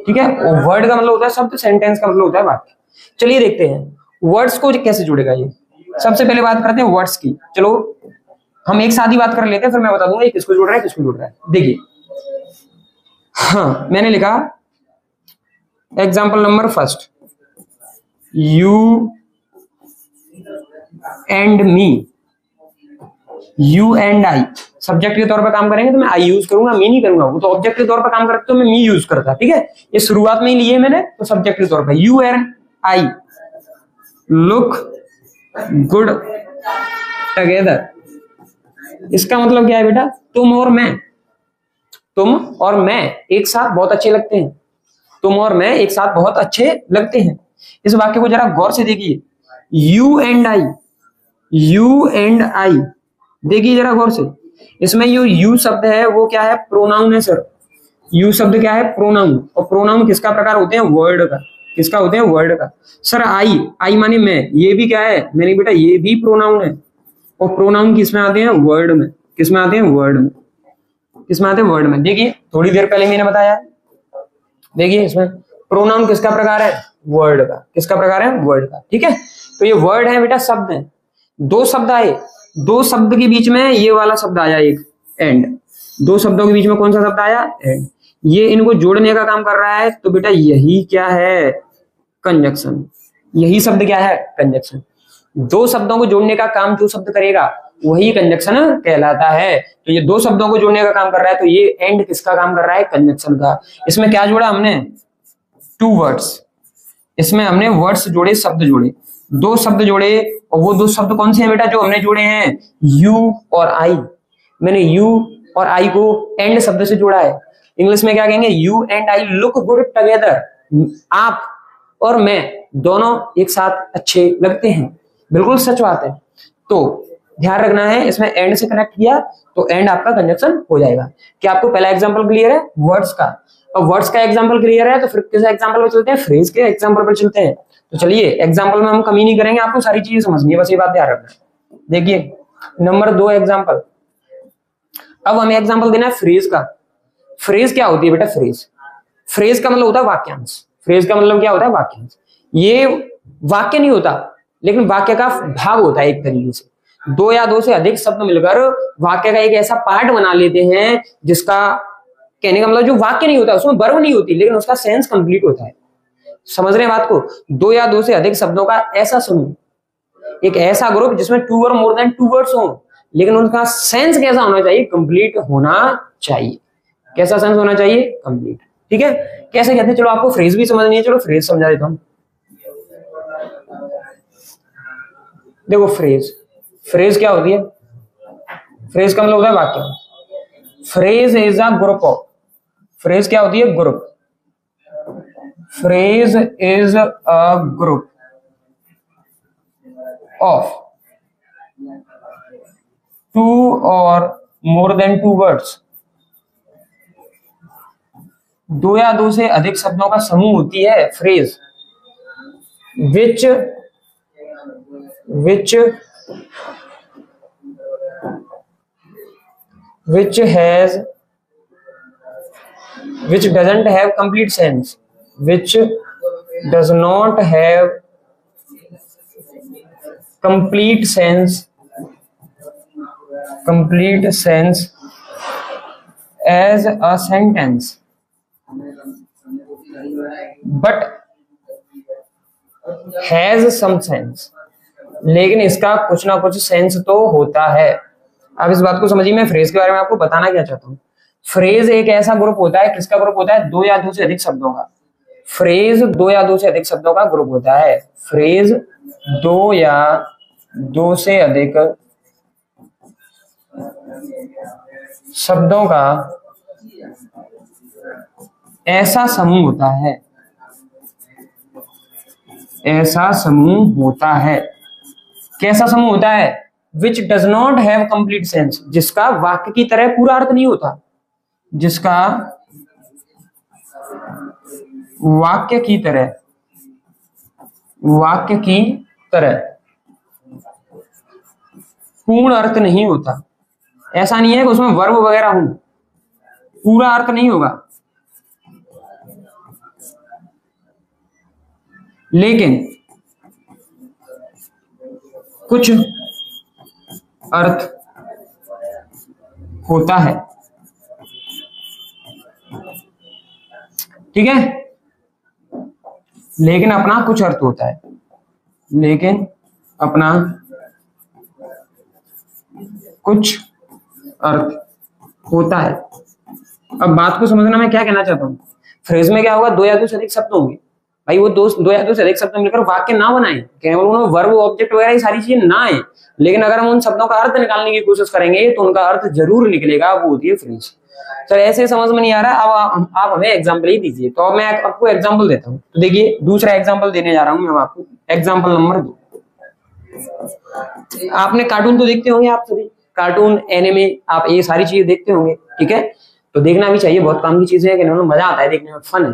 ठीक है। वर्ड का मतलब होता है शब्द, सेंटेंस का मतलब होता है वाक्य। चलिए देखते हैं वर्ड्स को कैसे जुड़ेगा ये। सबसे पहले बात करते हैं वर्ड्स की। चलो हम एक साथ ही बात कर लेते हैं, फिर मैं बता दूंगा ये किसको जुड़ रहा है, किसको जुड़ रहा है। देखिए, हाँ मैंने लिखा example number first, you and me, you and I. Subject के तौर पर काम करेंगे तो मैं आई यूज करूंगा, मी नहीं करूंगा। वो तो ऑब्जेक्ट के तौर पर काम करते तो मैं मी यूज करता, ठीक है। ये शुरुआत में ही लिए मैंने, तो सब्जेक्ट के तौर पर you and I look good together. इसका मतलब क्या है बेटा, तुम और मैं एक साथ बहुत अच्छे लगते हैं। तुम और मैं एक साथ बहुत अच्छे लगते हैं। इस वाक्य को जरा गौर से देखिए, यू एंड आई, देखिए जरा गौर से। इसमें यू शब्द है वो क्या है, प्रोनाउन है सर। यू शब्द क्या है, प्रोनाउन। और प्रोनाउन किसका प्रकार होते हैं, वर्ड का। किसका होते हैं, वर्ड का। सर आई माने मैं, ये भी क्या है, मैंने बेटा ये भी प्रोनाउन है। और प्रोनाउन किसमें आते हैं, वर्ड में। किसमें आते हैं, वर्ड में। किसमें आते हैं, वर्ड में। देखिए थोड़ी देर पहले मैंने बताया, देखिए इसमें प्रोनाउन किसका प्रकार है, वर्ड का। किसका प्रकार है, वर्ड का, ठीक है। तो ये वर्ड है बेटा, शब्द है। दो शब्द आए, दो शब्द के बीच में ये वाला शब्द आया एक, एंड। दो शब्दों के बीच में कौन सा शब्द आया, एंड। ये इनको जोड़ने का काम कर रहा है, तो बेटा यही क्या है, कंजक्शन। यही शब्द क्या है, कंजक्शन। दो शब्दों को जोड़ने का काम जो शब्द करेगा वही कंजक्शन कहलाता है। तो ये दो शब्दों को जोड़ने का काम कर रहा है, तो ये एंड किसका काम कर रहा है, कंजक्शन का। इसमें क्या जोड़ा हमने, टू वर्ड्स। इसमें हमने वर्ड्स जोड़े, शब्द जोड़े, दो शब्द जोड़े, और वो दो शब्द कौन से हैं बेटा जो हमने जोड़े हैं, यू और आई। मैंने यू और आई को एंड शब्द से जोड़ा है। इंग्लिश में क्या कहेंगे, you and I look good together. आप और मैं दोनों एक साथ अच्छे लगते हैं, बिल्कुल सच बात है। तो ध्यान रखना है, इसमें एंड से कनेक्ट किया तो एंड आपका कंजक्शन हो जाएगा। क्या आपको पहला एग्जांपल क्लियर है वर्ड्स का? अब वर्ड्स का एग्जांपल क्लियर है तो फिर किस एग्जांपल पे चलते हैं, फ्रेज के एग्जांपल पे चलते हैं। तो चलिए एग्जांपल में हम कमी नहीं करेंगे, आपको सारी चीजें समझनी है, बस ये बात ध्यान रखना। देखिए नंबर 2 एग्जांपल। अब हमें एग्जांपल देना है फ्रेज का। फ्रेज क्या होती है बेटा, फ्रेज का मतलब होता है वाक्यांश। फ्रेज का मतलब क्या होता है, वाक्यांश। ये वाक्य नहीं होता लेकिन वाक्य का भाग होता है एक तरीके से। दो या दो से अधिक शब्द मिलकर वाक्य का एक ऐसा पार्ट बना लेते हैं जिसका कहने का मतलब जो वाक्य नहीं होता, उसमें वर्ब नहीं होती लेकिन उसका सेंस कंप्लीट होता है। समझ रहे हैं बात को? दो या दो से अधिक शब्दों का ऐसा समूह, एक ऐसा ग्रुप जिसमें to or more then two words हो, लेकिन उनका सेंस कैसा होना चाहिए, कंप्लीट होना चाहिए। कैसा सेंस होना चाहिए, कंप्लीट। ठीक है, कैसे कहते हैं, चलो आपको फ्रेज भी समझनी है, चलो फ्रेज समझा देता हूं। देखो फ्रेज क्या होती है, फ्रेज का मतलब होता है वाक्य। Phrase is a group of, phrase क्या होती है, group. Phrase is a group of two or more then two words. दो या दो से अधिक शब्दों का समूह होती है phrase, which doesn't have complete sense, which does not have complete sense as a sentence, but has some sense, लेकिन इसका कुछ ना कुछ सेंस तो होता है। अब इस बात को समझिए, मैं फ्रेज के बारे में आपको बताना क्या चाहता हूँ। फ्रेज एक ऐसा ग्रुप होता है, किसका ग्रुप होता है, दो या दो से अधिक शब्दों का। फ्रेज दो या दो से अधिक शब्दों का ग्रुप होता है। फ्रेज दो या दो से अधिक शब्दों का ऐसा समूह होता है, ऐसा समूह होता है। कैसा समूह होता है, which does not have complete sense, जिसका वाक्य की तरह पूरा अर्थ नहीं होता, जिसका वाक्य की तरह पूर्ण अर्थ नहीं होता। ऐसा नहीं है कि उसमें वर्ब वगैरह हो, पूरा अर्थ नहीं होगा, लेकिन कुछ अर्थ होता है। ठीक है, लेकिन अपना कुछ अर्थ होता है, लेकिन अपना कुछ अर्थ होता है। अब बात को समझना, मैं क्या कहना चाहता हूं। फ्रेज में क्या होगा, दो या दो से अधिक शब्द होंगे। भाई वो दो या दो से अधिक शब्द मिलकर वाक्य ना बनाए, केवल उन्होंने वर्ब ऑब्जेक्ट वगैरह सारी चीजें ना आए, लेकिन अगर हम उन शब्दों का अर्थ निकालने की कोशिश करेंगे तो उनका अर्थ जरूर निकलेगा, वो होती है फ्रेज। सर ऐसे समझ में नहीं आ रहा, अब आप हमें एग्जाम्पल ही दीजिए। तो अब मैं आपको एग्जाम्पल देता हूँ। तो देखिए दूसरा एग्जाम्पल देने जा रहा हूँ मैं आपको, एग्जाम्पल नंबर 2। आपने कार्टून तो देखते होंगे, आप सभी कार्टून एनिमे आप ये सारी चीजें देखते होंगे। ठीक है, तो देखना भी चाहिए, बहुत काम की चीजें हैं, मजा आता है देखने में, फन है।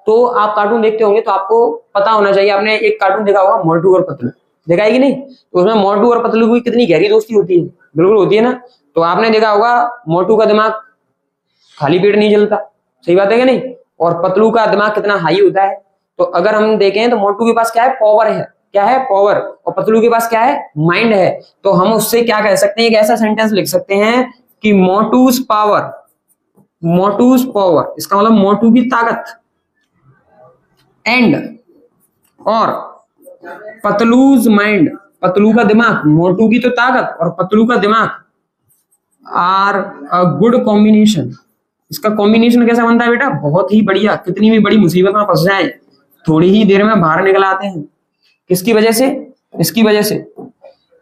तो आप कार्टून देखते होंगे तो आपको पता होना चाहिए, आपने एक कार्टून देखा होगा मोटू और पतलू, देखा है कि नहीं? तो उसमें मोटू और पतलू की कितनी गहरी दोस्ती होती है, बिल्कुल होती है ना। तो आपने देखा होगा मोटू का दिमाग खाली पेट नहीं चलता, सही बात है कि नहीं? और पतलू का दिमाग कितना हाई होता है। तो अगर हम देखें तो मोटू के पास क्या है, पावर है, क्या है, पावर, और पतलू के पास क्या है, माइंड है। तो हम उससे क्या कह सकते हैं, एक ऐसा सेंटेंस लिख सकते हैं कि मोटूज पावर, इसका मतलब मोटू की ताकत, एंड और पतलूज माइंड, पतलू का दिमाग, मोटू की तो ताकत और पतलू का दिमाग, आर अ गुड कॉम्बिनेशन। इसका कॉम्बिनेशन कैसा बनता है बेटा, बहुत ही बढ़िया। कितनी भी बड़ी मुसीबत में फंस जाए थोड़ी ही देर में बाहर निकल आते हैं। किसकी वजह से, इसकी वजह से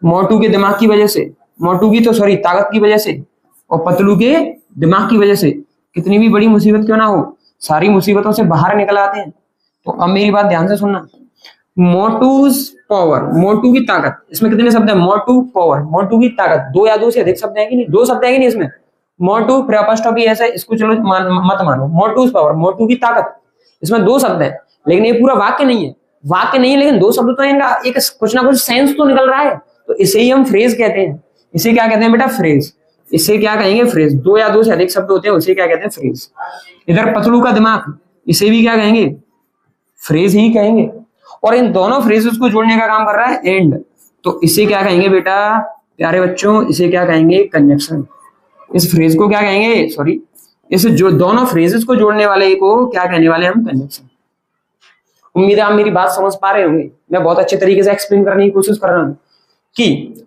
मोटू के दिमाग की वजह से, मोटू की तो सॉरी ताकत की वजह से, और पतलू के दिमाग की वजह से कितनी भी बड़ी मुसीबत क्यों ना हो, सारी मुसीबतों से बाहर निकल आते हैं। तो अब मेरी बात ध्यान से सुनना, मोटूज पावर, मोटू की ताकत, इसमें कितने शब्द है, मोटू पावर, मोटू की ताकत, दो या दो से अधिक शब्द है कि नहीं, दो शब्द है कि नहीं इसमें, मोटू प्रेपोस्ट्रोफी ऐसा, इसको चलो मत मानो, मोटूज पावर, मोटू की ताकत, इसमें दो शब्द है, लेकिन ये पूरा वाक्य नहीं है, वाक्य नहीं है लेकिन दो शब्द तो इनका एक कुछ ना कुछ सेंस तो निकल रहा है, तो इसे ही हम फ्रेज कहते हैं। इसे क्या कहते हैं बेटा, फ्रेज। इसे क्या कहेंगे, फ्रेज। दो या दो से अधिक शब्द होते हैं उसे क्या कहते हैं, फ्रेज। इधर पतलू का दिमाग, इसे भी क्या कहेंगे, फ्रेज ही कहेंगे। और इन दोनों फ्रेजेस को जोड़ने का काम कर रहा है एंड, तो इसे क्या कहेंगे बेटा प्यारे बच्चों, इसे क्या कहेंगे, कंजक्शन। इस फ्रेज को क्या कहेंगे, सॉरी, इस जो दोनों फ्रेजेस को जोड़ने वाले को क्या कहने वाले हम, कंजक्शन। उम्मीद है आप मेरी बात समझ पा रहे होंगे, मैं बहुत अच्छे तरीके से एक्सप्लेन करने की कोशिश कर रहा हूं कि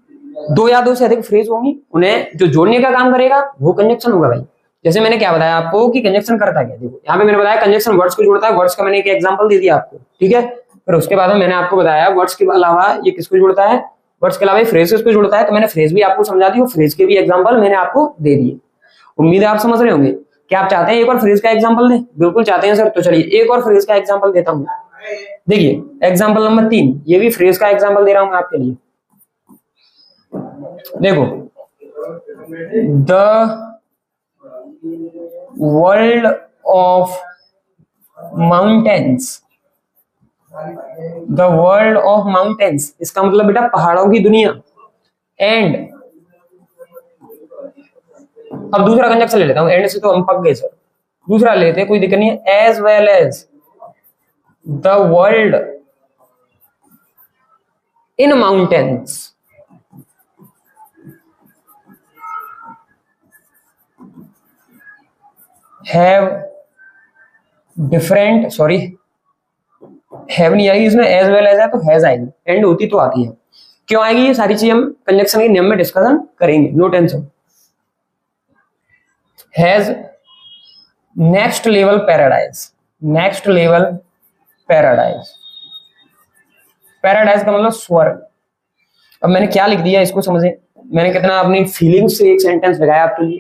दो या दो से अधिक फ्रेज होंगी, उन्हें जो जोड़ने का काम करेगा वो कंजक्शन होगा भाई। जैसे मैंने क्या बताया आपको कि कंजक्शन करता क्या, देखो यहाँ पे मैंने बताया कंजक्शन वर्ड्स को जोड़ता है, वर्ड्स का मैंने एक एग्जांपल दे दिया आपको, ठीक है। फिर उसके बाद में मैंने आपको बताया वर्ड्स के अलावा ये किसको जोड़ता है, वर्ड्स के अलावा ये फ्रेजेस को जोड़ता है, तो मैंने फ्रेज भी आपको समझा दी और फ्रेज के भी एग्जांपल मैंने आपको दे दिए। उम्मीद है आप समझ रहे होंगे। क्या आप चाहते हैं एक और फ्रेज का एग्जांपल दें? बिल्कुल चाहते हैं सर, तो चलिए एक और फ्रेज का एग्जांपल देता हूं। देखिए एग्जांपल नंबर 3, ये भी फ्रेज का एग्जांपल दे रहा हूं मैं आपके लिए। देखो, the world of mountains, the world of mountains, इसका मतलब बेटा पहाड़ों की दुनिया। एंड अब दूसरा कंजक्शन ले लेता हूं, एंड से तो हम पक गए सर, दूसरा लेते हैं, कोई दिक्कत नहीं है। As well as the world in mountains, have different, sorry have नहीं आएगी इसमें, एज वेल एज है तो हैज आएगी, एंड होती तो आती है। क्यों आएगी ये सारी चीज हम कंजक्शन के नियम में डिस्कशन करेंगे, no tension. Has next level paradise, next level paradise, paradise का मतलब स्वर्ग। अब मैंने क्या लिख दिया इसको समझे, मैंने कितना अपनी फीलिंग्स से एक सेंटेंस लगाया आपके लिए।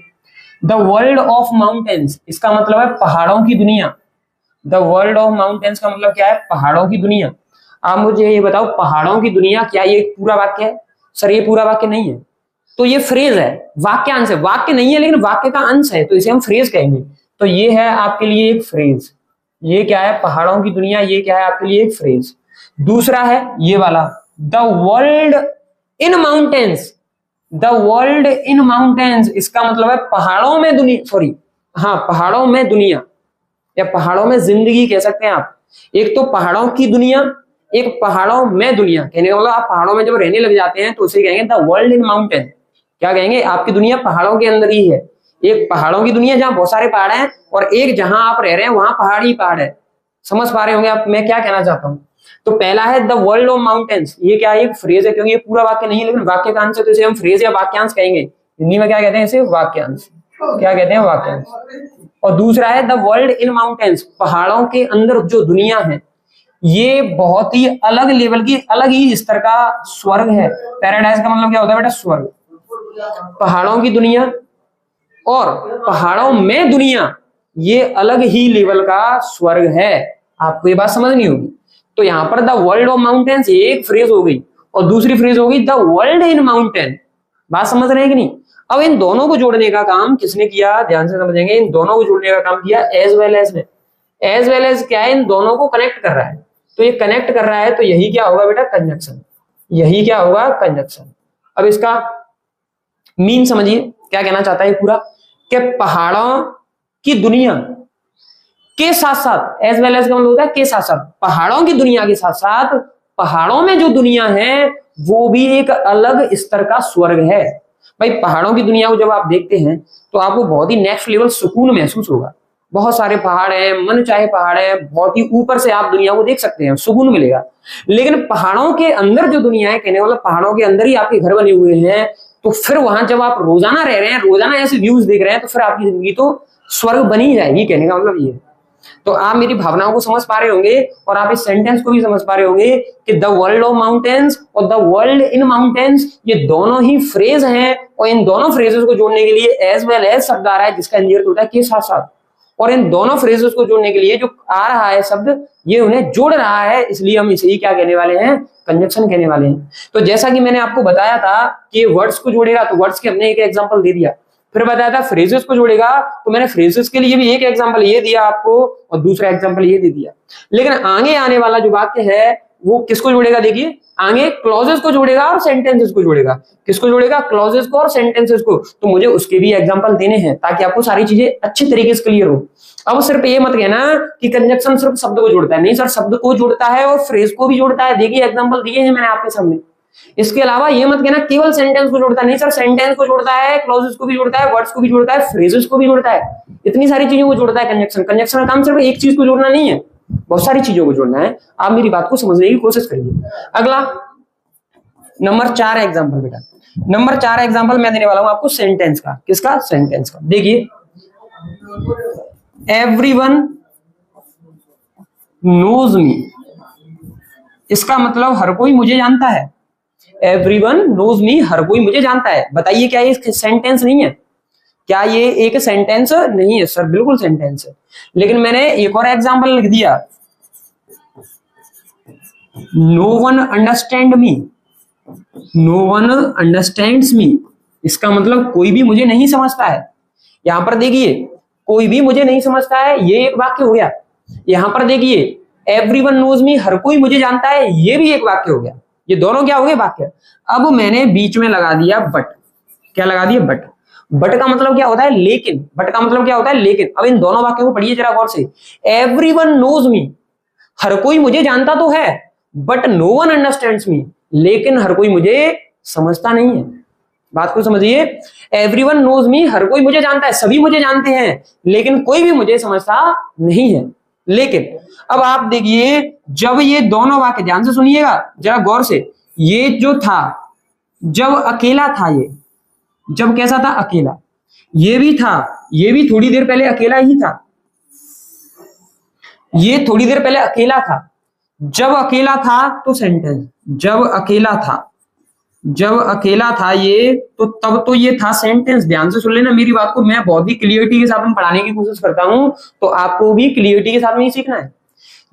द वर्ल्ड ऑफ माउंटेन्स, इसका मतलब है पहाड़ों की दुनिया। द वर्ल्ड ऑफ माउंटेन्स का मतलब क्या है, पहाड़ों की दुनिया। आप मुझे ये बताओ पहाड़ों की दुनिया, क्या ये पूरा वाक्य है? सर ये पूरा वाक्य नहीं है, तो ये फ्रेज है, वाक्यांश है, वाक्य नहीं है लेकिन वाक्य का अंश है, तो इसे हम फ्रेज कहेंगे। तो ये है आपके लिए एक फ्रेज। ये क्या है, पहाड़ों की दुनिया, ये क्या है आपके लिए एक फ्रेज। दूसरा है ये वाला, the world in mountains, the world in mountains, इसका मतलब है पहाड़ों में दुनिया, सॉरी हाँ पहाड़ों में दुनिया या पहाड़ों में जिंदगी कह सकते हैं आप। एक तो पहाड़ों की दुनिया, एक पहाड़ों में दुनिया। कहने का मतलब आप पहाड़ों में जब रहने लग जाते हैं तो उसे कहेंगे द वर्ल्ड इन माउंटेन। क्या कहेंगे, आपकी दुनिया पहाड़ों के अंदर ही है। एक पहाड़ों की दुनिया जहां बहुत सारे पहाड़ हैं, और एक जहां आप रह रहे हैं वहां पहाड़ ही पहाड़ है। समझ पा रहे होंगे आप मैं क्या कहना चाहता हूँ। तो पहला है द वर्ल्ड ऑफ माउंटेन्स, ये क्या है, एक फ्रेज है, क्योंकि ये पूरा वाक्य नहीं है लेकिन वाक्य का अंश है, तो इसे हम फ्रेज या वाक्यांश कहेंगे। हिंदी में क्या कहते हैं इसे, वाक्यांश। क्या कहते हैं, वाक्यांश। और दूसरा है द वर्ल्ड इन माउंटेन्स, पहाड़ों के अंदर जो दुनिया है ये बहुत ही अलग लेवल की, अलग ही स्तर का स्वर्ग है। पैराडाइज का मतलब क्या होता है बेटा, स्वर्ग। पहाड़ों की दुनिया और पहाड़ों में दुनिया, ये अलग ही लेवल का स्वर्ग है। आपको ये बात समझनी होगी। तो यहाँ पर द वर्ल्ड ऑफ माउंटेन्स एक फ्रेज हो गई, और दूसरी फ्रेज हो गई द वर्ल्ड इन माउंटेन। बात समझ रहे हैं कि नहीं। अब इन दोनों को जोड़ने का काम किसने किया, ध्यान से समझेंगे। इन दोनों को जोड़ने का काम किया एज वेल एज ने। एज वेल एज क्या है, इन दोनों को कनेक्ट कर रहा है। तो ये कनेक्ट कर रहा है, तो यही क्या होगा बेटा, कंजक्शन। यही क्या होगा, कंजक्शन। अब इसका मीन समझिए, क्या कहना चाहता है पूरा, कि पहाड़ों की दुनिया के साथ साथ, एज वेल एज का मतलब होता है के साथ साथ, पहाड़ों की दुनिया के साथ साथ पहाड़ों में जो दुनिया है वो भी एक अलग स्तर का स्वर्ग है। भाई पहाड़ों की दुनिया को जब आप देखते हैं तो आपको बहुत ही नेक्स्ट लेवल सुकून महसूस होगा। बहुत सारे पहाड़ हैं, मन चाहे पहाड़ है, बहुत ही ऊपर से आप दुनिया को देख सकते हैं, सुकून मिलेगा। लेकिन पहाड़ों के अंदर जो दुनिया है, कहने वाला पहाड़ों के अंदर ही आपके घर बने हुए हैं, तो फिर वहां जब आप रोजाना रह रहे हैं, रोजाना ऐसे व्यूज देख रहे हैं, तो फिर आपकी जिंदगी तो स्वर्ग बनी जाएगी। कहने का मतलब ये। तो आप मेरी भावनाओं को समझ पा रहे होंगे और आप इस सेंटेंस को भी समझ पा रहे होंगे कि द वर्ल्ड ऑफ माउंटेन्स और द वर्ल्ड इन माउंटेन्स, ये दोनों ही फ्रेज हैं और इन दोनों फ्रेजेस को जोड़ने के लिए एज वेल एज शब्द आ रहा है जिसका एनजीआर होता है के साथ साथ, और इन दोनों फ्रेजेस को जोड़ने के लिए जो आ रहा है शब्द ये उन्हें जोड़ रहा है, इसलिए हम इसे ही क्या कहने वाले हैं, कंजक्शन कहने वाले हैं। तो जैसा कि मैंने आपको बताया था कि ये वर्ड्स को जोड़ेगा, तो वर्ड्स के हमने एक एग्जांपल दे दिया। फिर बताया था फ्रेजेस को जोड़ेगा, तो मैंने फ्रेजेस के लिए भी एक एग्जांपल ये दिया आपको और दूसरा एग्जांपल ये दे दिया। लेकिन आगे आने वाला जो वाक्य है वो किसको जोड़ेगा, देखिए आगे क्लॉजेस को जोड़ेगा और सेंटेंसेस को जोड़ेगा। किसको जोड़ेगा, क्लॉजेस को और सेंटेंसेस को। तो मुझे उसके भी एग्जांपल देने हैं ताकि आपको सारी चीजें अच्छी तरीके से क्लियर हो। अब सिर्फ ये मत कहना कि कंजक्शन सिर्फ शब्द को जोड़ता है, नहीं सर, शब्द को जोड़ता है और फ्रेज को भी जोड़ता है। देखिए एग्जांपल दिए हैं मैंने आपके सामने। इसके अलावा ये मत कहना केवल सेंटेंस को जोड़ता है, नहीं सर, सेंटेंस को जोड़ता है, क्लॉजेस को भी जोड़ता है, वर्ड्स को भी जोड़ता है, फ्रेजेस को भी जोड़ता है, इतनी सारी चीजों को जोड़ता है कंजक्शन। कंजक्शन का काम सिर्फ एक चीज को जोड़ना नहीं है, बहुत सारी चीजों को जोड़ना है। आप मेरी बात को समझने की कोशिश करिए। अगला नंबर 4 एग्जांपल बेटा, नंबर 4 एग्जांपल मैं देने वाला हूं आपको सेंटेंस का। किसका, सेंटेंस का। देखिए एवरीवन नोज मी, इसका मतलब हर कोई मुझे जानता है। एवरीवन नोज मी, हर कोई मुझे जानता है। बताइए क्या ये सेंटेंस नहीं है? क्या ये एक सेंटेंस नहीं है? सर बिल्कुल सेंटेंस है। लेकिन मैंने एक और एग्जांपल लिख दिया, no one understand me, no one understands me, इसका मतलब कोई भी मुझे नहीं समझता है। यहां पर देखिए कोई भी मुझे नहीं समझता है, ये एक वाक्य हो गया। यहां पर देखिए एवरीवन नोज मी, हर कोई मुझे जानता है, ये भी एक वाक्य हो गया। ये दोनों क्या हो गए, वाक्य। अब मैंने बीच में लगा दिया बट। क्या लगा दिया, बट। बट का मतलब क्या होता है, लेकिन। बट का मतलब क्या होता है, लेकिन। अब इन दोनों वाक्यों को पढ़िए जरा गौर से। एवरीवन नोज मी, हर कोई मुझे जानता तो है, बट नो वन अंडरस्टैंड्स मी, लेकिन हर कोई मुझे समझता नहीं है। बात को समझिए। एवरीवन नोज मी, हर कोई मुझे जानता है, सभी मुझे जानते हैं, लेकिन कोई भी मुझे समझता नहीं है। लेकिन अब आप देखिए जब ये दोनों वाक्य, ध्यान से सुनिएगा जरा गौर से, ये जो था जब अकेला था, ये जब कैसा था, अकेला, ये भी था, ये भी थोड़ी देर पहले अकेला ही था, ये थोड़ी देर पहले अकेला था। जब अकेला था तो सेंटेंस, जब अकेला था, जब अकेला था ये, तो तब तो ये था सेंटेंस। ध्यान से सुन लेना मेरी बात को, मैं बहुत ही क्लियरिटी के साथ में पढ़ाने की कोशिश करता हूं, तो आपको भी क्लियरिटी के साथ में ही सीखना है।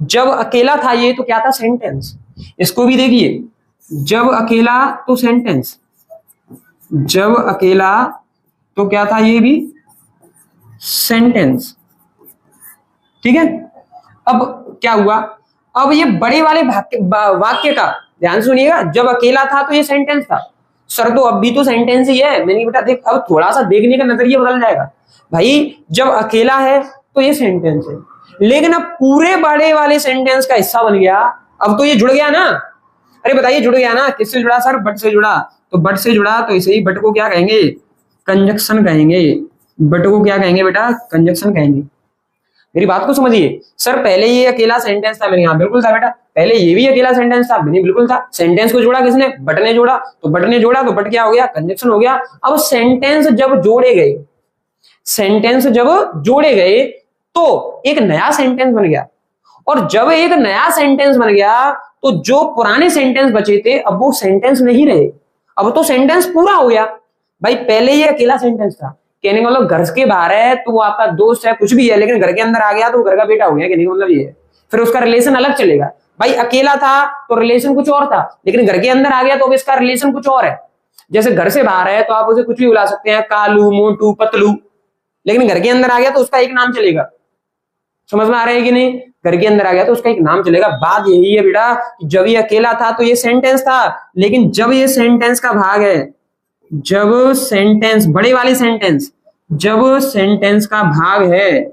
जब अकेला था ये तो क्या था, सेंटेंस। इसको भी देखिए, जब अकेला तो सेंटेंस, जब अकेला तो क्या था, ये भी सेंटेंस। ठीक है। अब क्या हुआ, अब ये बड़े वाले वाक्य का ध्यान सुनिएगा, जब अकेला था तो ये सेंटेंस था। सर तो अब भी तो सेंटेंस ही है। मैंने बेटा देख, अब थोड़ा सा देखने का नजरिया बदल जाएगा भाई। जब अकेला है तो ये सेंटेंस है, लेकिन अब पूरे बड़े वाले सेंटेंस का हिस्सा बन गया। अब तो ये जुड़ गया ना। अरे बताइए जुड़ गया ना, किससे जुड़ा सर, बट से जुड़ा। तो बट से जुड़ा तो इसे ही बट को क्या कहेंगे, कंजक्शन कहेंगे। बट को क्या कहेंगे बेटा, कंजक्शन कहेंगे। मेरी बात को समझिए। सर पहले ये अकेला सेंटेंस था, मैंने, हाँ बिल्कुल था बेटा। पहले ये भी अकेला सेंटेंस था, मैंने, बिल्कुल था। सेंटेंस को जोड़ा किसने, बट ने जोड़ा। तो बट ने जोड़ा तो बट क्या हो गया, कंजक्शन हो गया। अब सेंटेंस जब जोड़े गए, सेंटेंस जब जोड़े गए तो एक नया सेंटेंस बन गया। और जब एक नया सेंटेंस बन गया तो जो पुराने सेंटेंस बचे थे अब वो सेंटेंस नहीं रहे, अब तो सेंटेंस पूरा हो गया। भाई पहले ये अकेला सेंटेंस था, कहने का मतलब घर के बाहर है तो वो आपका दोस्त है, कुछ भी है, लेकिन घर के अंदर आ गया तो घर का बेटा हो गया, कहने का मतलब ये है। फिर उसका रिलेशन अलग चलेगा। भाई अकेला था तो रिलेशन कुछ और था, लेकिन घर के अंदर आ गया तो अब इसका रिलेशन कुछ और है। जैसे घर से बाहर है तो आप उसे कुछ भी बुला सकते हैं, कालू, मोटू, पतलू, लेकिन घर के अंदर आ गया तो उसका एक नाम चलेगा। समझ में आ रहा है कि नहीं, घर के अंदर आ गया तो उसका एक नाम चलेगा। बात यही है बेटा, जब ये अकेला था तो ये सेंटेंस था, लेकिन जब ये सेंटेंस का भाग है, जब सेंटेंस, बड़े वाले सेंटेंस, जब सेंटेंस का भाग है,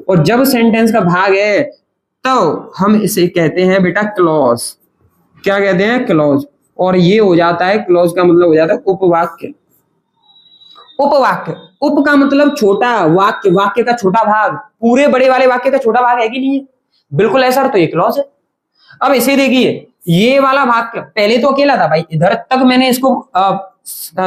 और जब सेंटेंस का भाग है तो हम इसे कहते हैं बेटा क्लॉज। क्या कहते हैं, क्लॉज। और ये हो जाता है, क्लॉज का मतलब हो जाता है उपवाक्य। उपवाक्य, उप का मतलब छोटा, वाक्य, वाक्य का छोटा भाग। पूरे बड़े वाले वाक्य का छोटा भाग है कि नहीं है, बिल्कुल ऐसा, तो ये क्लॉज है। अब इसे देखिए, ये वाला भाग पहले तो अकेला था भाई, इधर तक मैंने इसको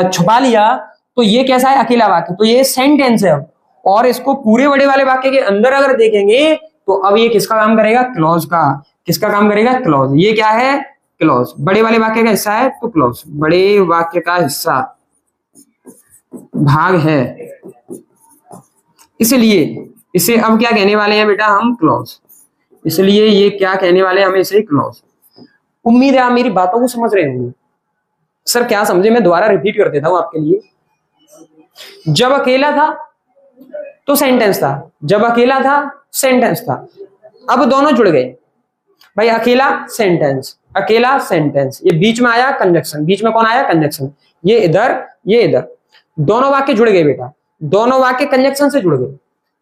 छुपा लिया तो ये कैसा है, अकेला वाक्य, तो ये सेंटेंस है। और इसको पूरे बड़े वाले वाक्य के अंदर अगर देखेंगे तो अब ये किसका काम करेगा? क्लॉज का। किसका काम करेगा? क्लॉज। ये क्या है? क्लॉज। बड़े वाले वाक्य का हिस्सा है तो क्लॉज बड़े वाक्य का हिस्सा भाग है, इसलिए इसे अब क्या कहने वाले हैं बेटा? हम क्लॉज। इसलिए ये क्या कहने वाले हैं? हमें इसे क्लॉज। उम्मीद है आप मेरी बातों को समझ रहे होंगे। सर क्या समझे? मैं दोबारा रिपीट कर देता हूं आपके लिए। जब अकेला था तो सेंटेंस था, जब अकेला था सेंटेंस था, अब दोनों जुड़ गए भाई। अकेला सेंटेंस, अकेला सेंटेंस, ये बीच में आया कंजक्शन। बीच में कौन आया? कंजक्शन। ये इधर, ये इधर, दोनों वाक्य जुड़ गए बेटा। दोनों वाक्य कंजक्शन से जुड़ गए।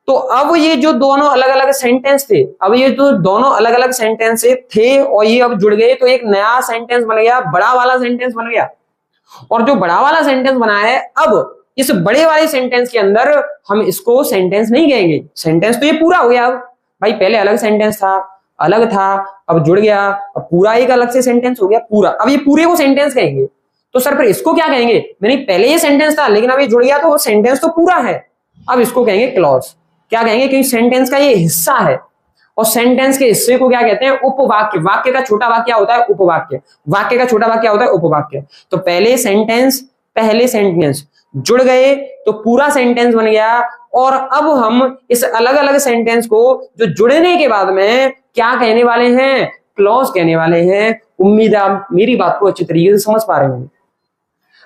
तो अब ये जो दोनों अलग अलग सेंटेंस थे, अब ये जो दोनों अलग अलग सेंटेंस थे और ये अब जुड़ गए तो एक नया सेंटेंस बन गया, बड़ा वाला सेंटेंस बन गया। और जो बड़ा वाला सेंटेंस बना है, अब इस बड़े वाले सेंटेंस के अंदर हम इसको सेंटेंस नहीं कहेंगे। सेंटेंस तो ये पूरा हो गया। अब भाई पहले अलग सेंटेंस था, अलग था, अब जुड़ गया, अब पूरा एक अलग से सेंटेंस हो गया पूरा। अब ये पूरे को सेंटेंस कहेंगे। तो सर फिर इसको क्या कहेंगे? मैंने पहले ये सेंटेंस था लेकिन अब ये जुड़ गया तो वो सेंटेंस तो पूरा है। अब इसको कहेंगे क्लॉज। क्या कहेंगे? क्योंकि सेंटेंस का ये हिस्सा है और सेंटेंस के हिस्से को क्या कहते हैं? उपवाक्य। वाक्य का छोटा वाक्य होता है उपवाक्य। वाक्य का छोटा वाक्य होता है उपवाक्य। तो पहले सेंटेंस जुड़ गए तो पूरा सेंटेंस बन गया। और अब हम इस अलग अलग सेंटेंस को जो जुड़ने के बाद में क्या कहने वाले हैं? क्लॉज कहने वाले हैं। उम्मीद है आप मेरी बात को अच्छी तरीके से समझ पा रहे हैं।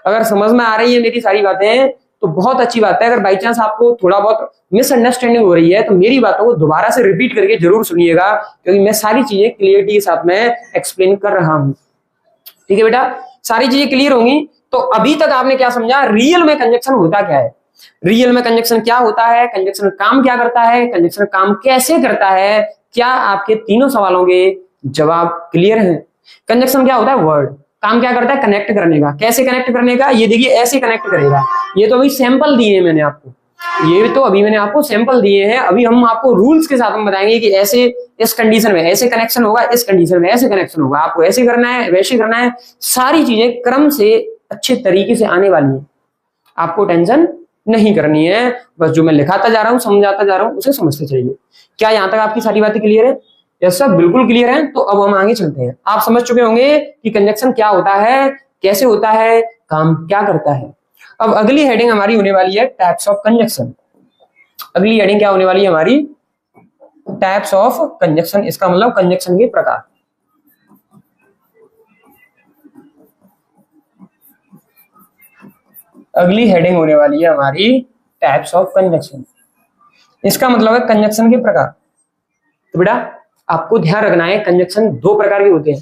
अगर समझ में आ रही है मेरी सारी बातें तो बहुत अच्छी बात है। अगर बाई चांस आपको थोड़ा बहुत मिसअंडरस्टैंडिंग हो रही है तो मेरी बातों को दोबारा से रिपीट करके जरूर सुनिएगा, क्योंकि मैं सारी चीजें क्लियरिटी के साथ में एक्सप्लेन कर रहा हूं। ठीक है बेटा, सारी चीजें क्लियर होंगी। तो अभी तक आपने क्या समझा? रियल में कंजक्शन होता क्या है, रियल में कंजक्शन क्या होता है, कंजक्शन काम क्या करता है, कंजक्शन काम कैसे करता है। क्या आपके तीनों सवालों के जवाब क्लियर हैं? कंजक्शन क्या होता है? वर्ड। काम क्या करता है? कनेक्ट करने का। कैसे कनेक्ट करने का? ये देखिए ऐसे कनेक्ट करेगा। ये तो अभी सैंपल दिए हैं मैंने आपको, ये तो अभी मैंने आपको सैंपल दिए हैं। अभी हम आपको रूल्स के साथ हम बताएंगे कि ऐसे इस कंडीशन में ऐसे कनेक्शन होगा, इस कंडीशन में ऐसे कनेक्शन होगा, आपको ऐसे करना है, वैसे करना है। सारी चीजें क्रम से अच्छे तरीके से आने वाली है, आपको टेंशन नहीं करनी है। बस जो मैं लिखाता जा रहा हूँ, समझाता जा रहा हूँ, उसे समझते चाहिए। क्या यहाँ तक आपकी सारी बातें क्लियर है? यस सर, बिल्कुल क्लियर है। तो अब हम आगे चलते हैं। आप समझ चुके होंगे कि कंजक्शन क्या होता है, कैसे होता है, काम क्या करता है। अब अगली हेडिंग हमारी होने वाली है टाइप्स ऑफ कंजक्शन। अगली हेडिंग क्या होने वाली है हमारी? Types of conjunction. इसका मतलब कंजक्शन के प्रकार। अगली हेडिंग होने वाली है हमारी टाइप्स ऑफ कंजक्शन। इसका मतलब है कंजक्शन के प्रकार। तो बेटा आपको ध्यान रखना है, कंजक्शन दो प्रकार के होते हैं।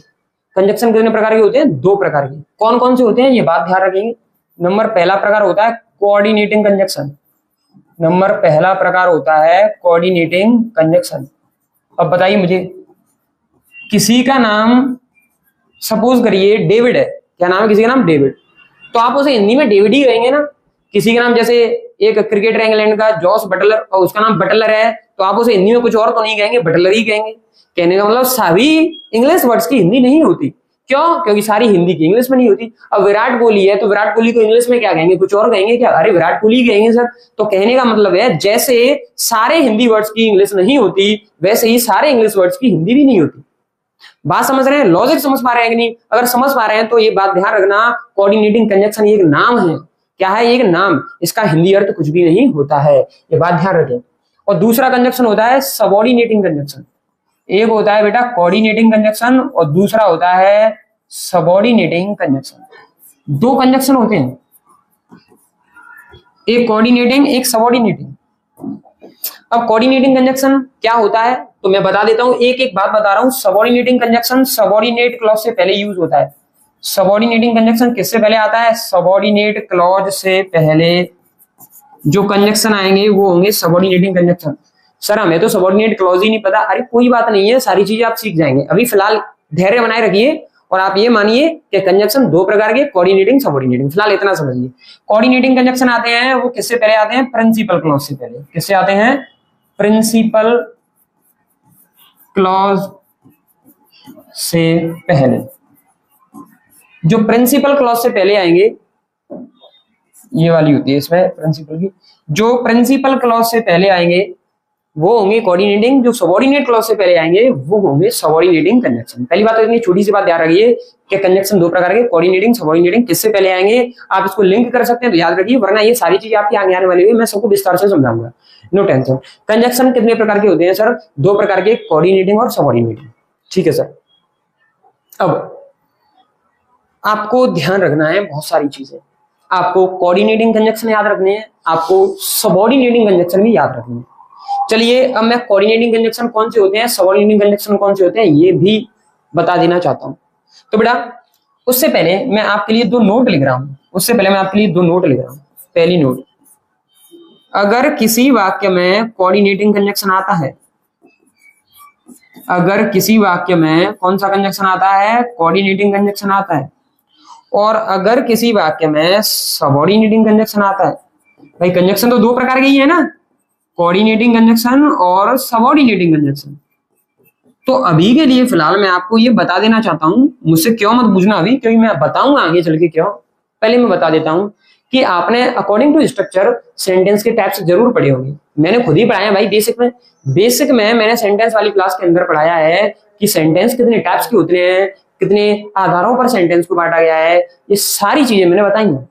कंजक्शन कितने प्रकार के होते हैं? दो प्रकार के। कौन कौन से होते हैं ये बात ध्यान रखेंगे। नंबर पहला प्रकार होता है कोऑर्डिनेटिंग कंजक्शन। नंबर पहला प्रकार होता है कोऑर्डिनेटिंग कंजक्शन। अब बताइए मुझे, किसी का नाम सपोज करिए डेविड है। क्या नाम है किसी का? नाम डेविड। तो आप उसे हिंदी में डेविड ही कहेंगे ना। किसी का नाम जैसे एक क्रिकेटर इंग्लैंड का जॉस बटलर और उसका नाम बटलर है, तो आप उसे हिंदी में कुछ और तो नहीं कहेंगे, बटलर ही कहेंगे। कहने का मतलब सभी इंग्लिश वर्ड्स की हिंदी नहीं होती। क्यों? क्योंकि सारी हिंदी की इंग्लिश में नहीं होती। अब विराट कोहली है तो विराट कोहली को इंग्लिश में क्या कहेंगे? कुछ और कहेंगे क्या? अरे विराट कोहली कहेंगे सर। तो कहने का मतलब है जैसे सारे हिंदी वर्ड्स की इंग्लिश नहीं होती, वैसे ही सारे इंग्लिश वर्ड्स की हिंदी भी नहीं होती। बात समझ रहे हैं? लॉजिक समझ पा रहे हैं कि नहीं? अगर समझ पा रहे हैं तो ये बात ध्यान रखना, कोऑर्डिनेटिंग कंजक्शन एक नाम है। क्या है? एक नाम। इसका हिंदी अर्थ कुछ भी नहीं होता है, ये बात ध्यान रखें। और दूसरा कंजक्शन होता है सबऑर्डिनेटिंग कंजक्शन। एक होता है बेटा कोऑर्डिनेटिंग कंजक्शन और दूसरा होता है सबऑर्डिनेटिंग कंजक्शन। दो कंजक्शन होते हैं, एक कोऑर्डिनेटिंग, एक सबऑर्डिनेटिंग। अब कोऑर्डिनेटिंग कंजक्शन क्या होता है तो मैं बता देता हूं, एक एक बात बता रहा हूं। सबऑर्डिनेटिंग कंजक्शन सबऑर्डिनेट क्लॉज से पहले यूज होता है। सबऑर्डिनेटिंग कंजक्शन किससे पहले आता है? सबऑर्डिनेट क्लॉज से पहले जो कंजक्शन आएंगे वो होंगे सबऑर्डिनेटिंग कंजक्शन। सर हमें तो सबऑर्डिनेट क्लॉज ही नहीं पता। अरे कोई बात नहीं है, सारी चीजें आप सीख जाएंगे। अभी फिलहाल धैर्य बनाए रखिए और आप ये मानिए कि कंजक्शन दो प्रकार के, कोऑर्डिनेटिंग सबऑर्डिनेटिंग। फिलहाल इतना समझिए। कोऑर्डिनेटिंग कंजक्शन आते हैं वो किससे पहले आते हैं? प्रिंसिपल क्लॉज से पहले। किससे आते हैं? प्रिंसिपल क्लॉज से पहले। जो प्रिंसिपल क्लॉज से पहले आएंगे, ये वाली होती है इसमें प्रिंसिपल की। जो प्रिंसिपल क्लॉज से पहले आएंगे वो होंगे कोऑर्डिनेटिंग, जो सबऑर्डिनेट क्लॉज से पहले आएंगे वो होंगे सबऑर्डिनेटिंग कंजंक्शन। पहली बात तो इतनी छोटी सी बात ध्यान रखिए कि कंजंक्शन दो प्रकार के, कोऑर्डिनेटिंग सबऑर्डिनेटिंग, किससे पहले आएंगे आप इसको लिंक कर सकते हैं तो याद रखिए, वरना ये सारी चीजें आपकी आगे आने वाली है, मैं सबको विस्तार से समझाऊंगा, नो टेंशन। कंजंक्शन कितने प्रकार के होते हैं सर? दो प्रकार के, कोऑर्डिनेटिंग और सबऑर्डिनेटिंग, ठीक है सर। अब आपको ध्यान रखना है बहुत सारी चीजें, आपको कोऑर्डिनेटिंग कंजंक्शन याद रखने हैं, आपको सबऑर्डिनेटिंग कंजंक्शन भी याद रखने हैं। चलिए अब मैं कोऑर्डिनेटिंग कंजंक्शन कौन से होते हैं, सबऑर्डिनेटिंग कंजंक्शन कौन से होते हैं, ये भी बता देना चाहता हूं। तो बेटा उससे पहले मैं आपके लिए दो नोट लिख रहा हूं, पहली नोट, अगर किसी वाक्य में कोऑर्डिनेटिंग कंजंक्शन आता है, अगर किसी वाक्य में कौन सा कंजंक्शन आता है, कोऑर्डिनेटिंग कंजंक्शन आता है, और अगर किसी वाक्य में सबऑर्डिनेटिंग कंजंक्शन आता है, भाई कंजंक्शन तो दो प्रकार के ही है ना, कोऑर्डिनेटिंग कंजंक्शन और सबऑर्डिनेटिंग कंजंक्शन। तो अभी के लिए फिलहाल मैं आपको ये बता देना चाहता हूं, मुझसे क्यों मत पूछना अभी, क्योंकि मैं बताऊंगा आगे चल के क्यों, पहले मैं बता देता हूं कि आपने अकॉर्डिंग टू स्ट्रक्चर सेंटेंस के टाइप्स जरूर पढ़े होंगे, मैंने खुद ही पढ़ाया भाई बेसिक में मैंने सेंटेंस वाली क्लास के अंदर पढ़ाया है कि सेंटेंस कितने टाइप्स के होते हैं, कितने आधारों पर सेंटेंस को बांटा गया है, ये सारी चीजें मैंने बताई हैं,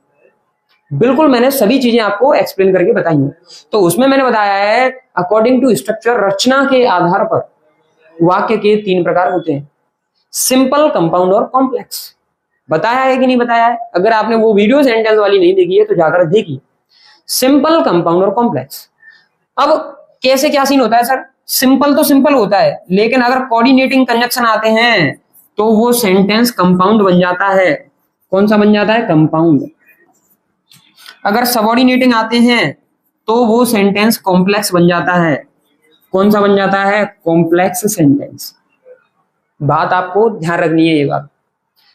बिल्कुल मैंने सभी चीजें आपको एक्सप्लेन करके बताई हैं। तो उसमें मैंने बताया है अकॉर्डिंग टू स्ट्रक्चर, रचना के आधार पर वाक्य के तीन प्रकार होते हैं, सिंपल, कंपाउंड और कॉम्प्लेक्स। बताया है कि नहीं बताया है? अगर आपने वो वीडियो सेंटेंस वाली नहीं देखी है तो जाकर देखिए, सिंपल, कंपाउंड और कॉम्प्लेक्स। अब कैसे क्या सीन होता है सर? सिंपल तो सिंपल होता है, लेकिन अगर कोऑर्डिनेटिंग कंजंक्शन आते हैं तो वो सेंटेंस कंपाउंड बन जाता है। कौन सा बन जाता है? कंपाउंड। अगर सबऑर्डिनेटिंग आते हैं तो वो सेंटेंस कॉम्प्लेक्स बन जाता है। कौन सा बन जाता है? Complex sentence. बात आपको ध्यान रखनी है ये बात,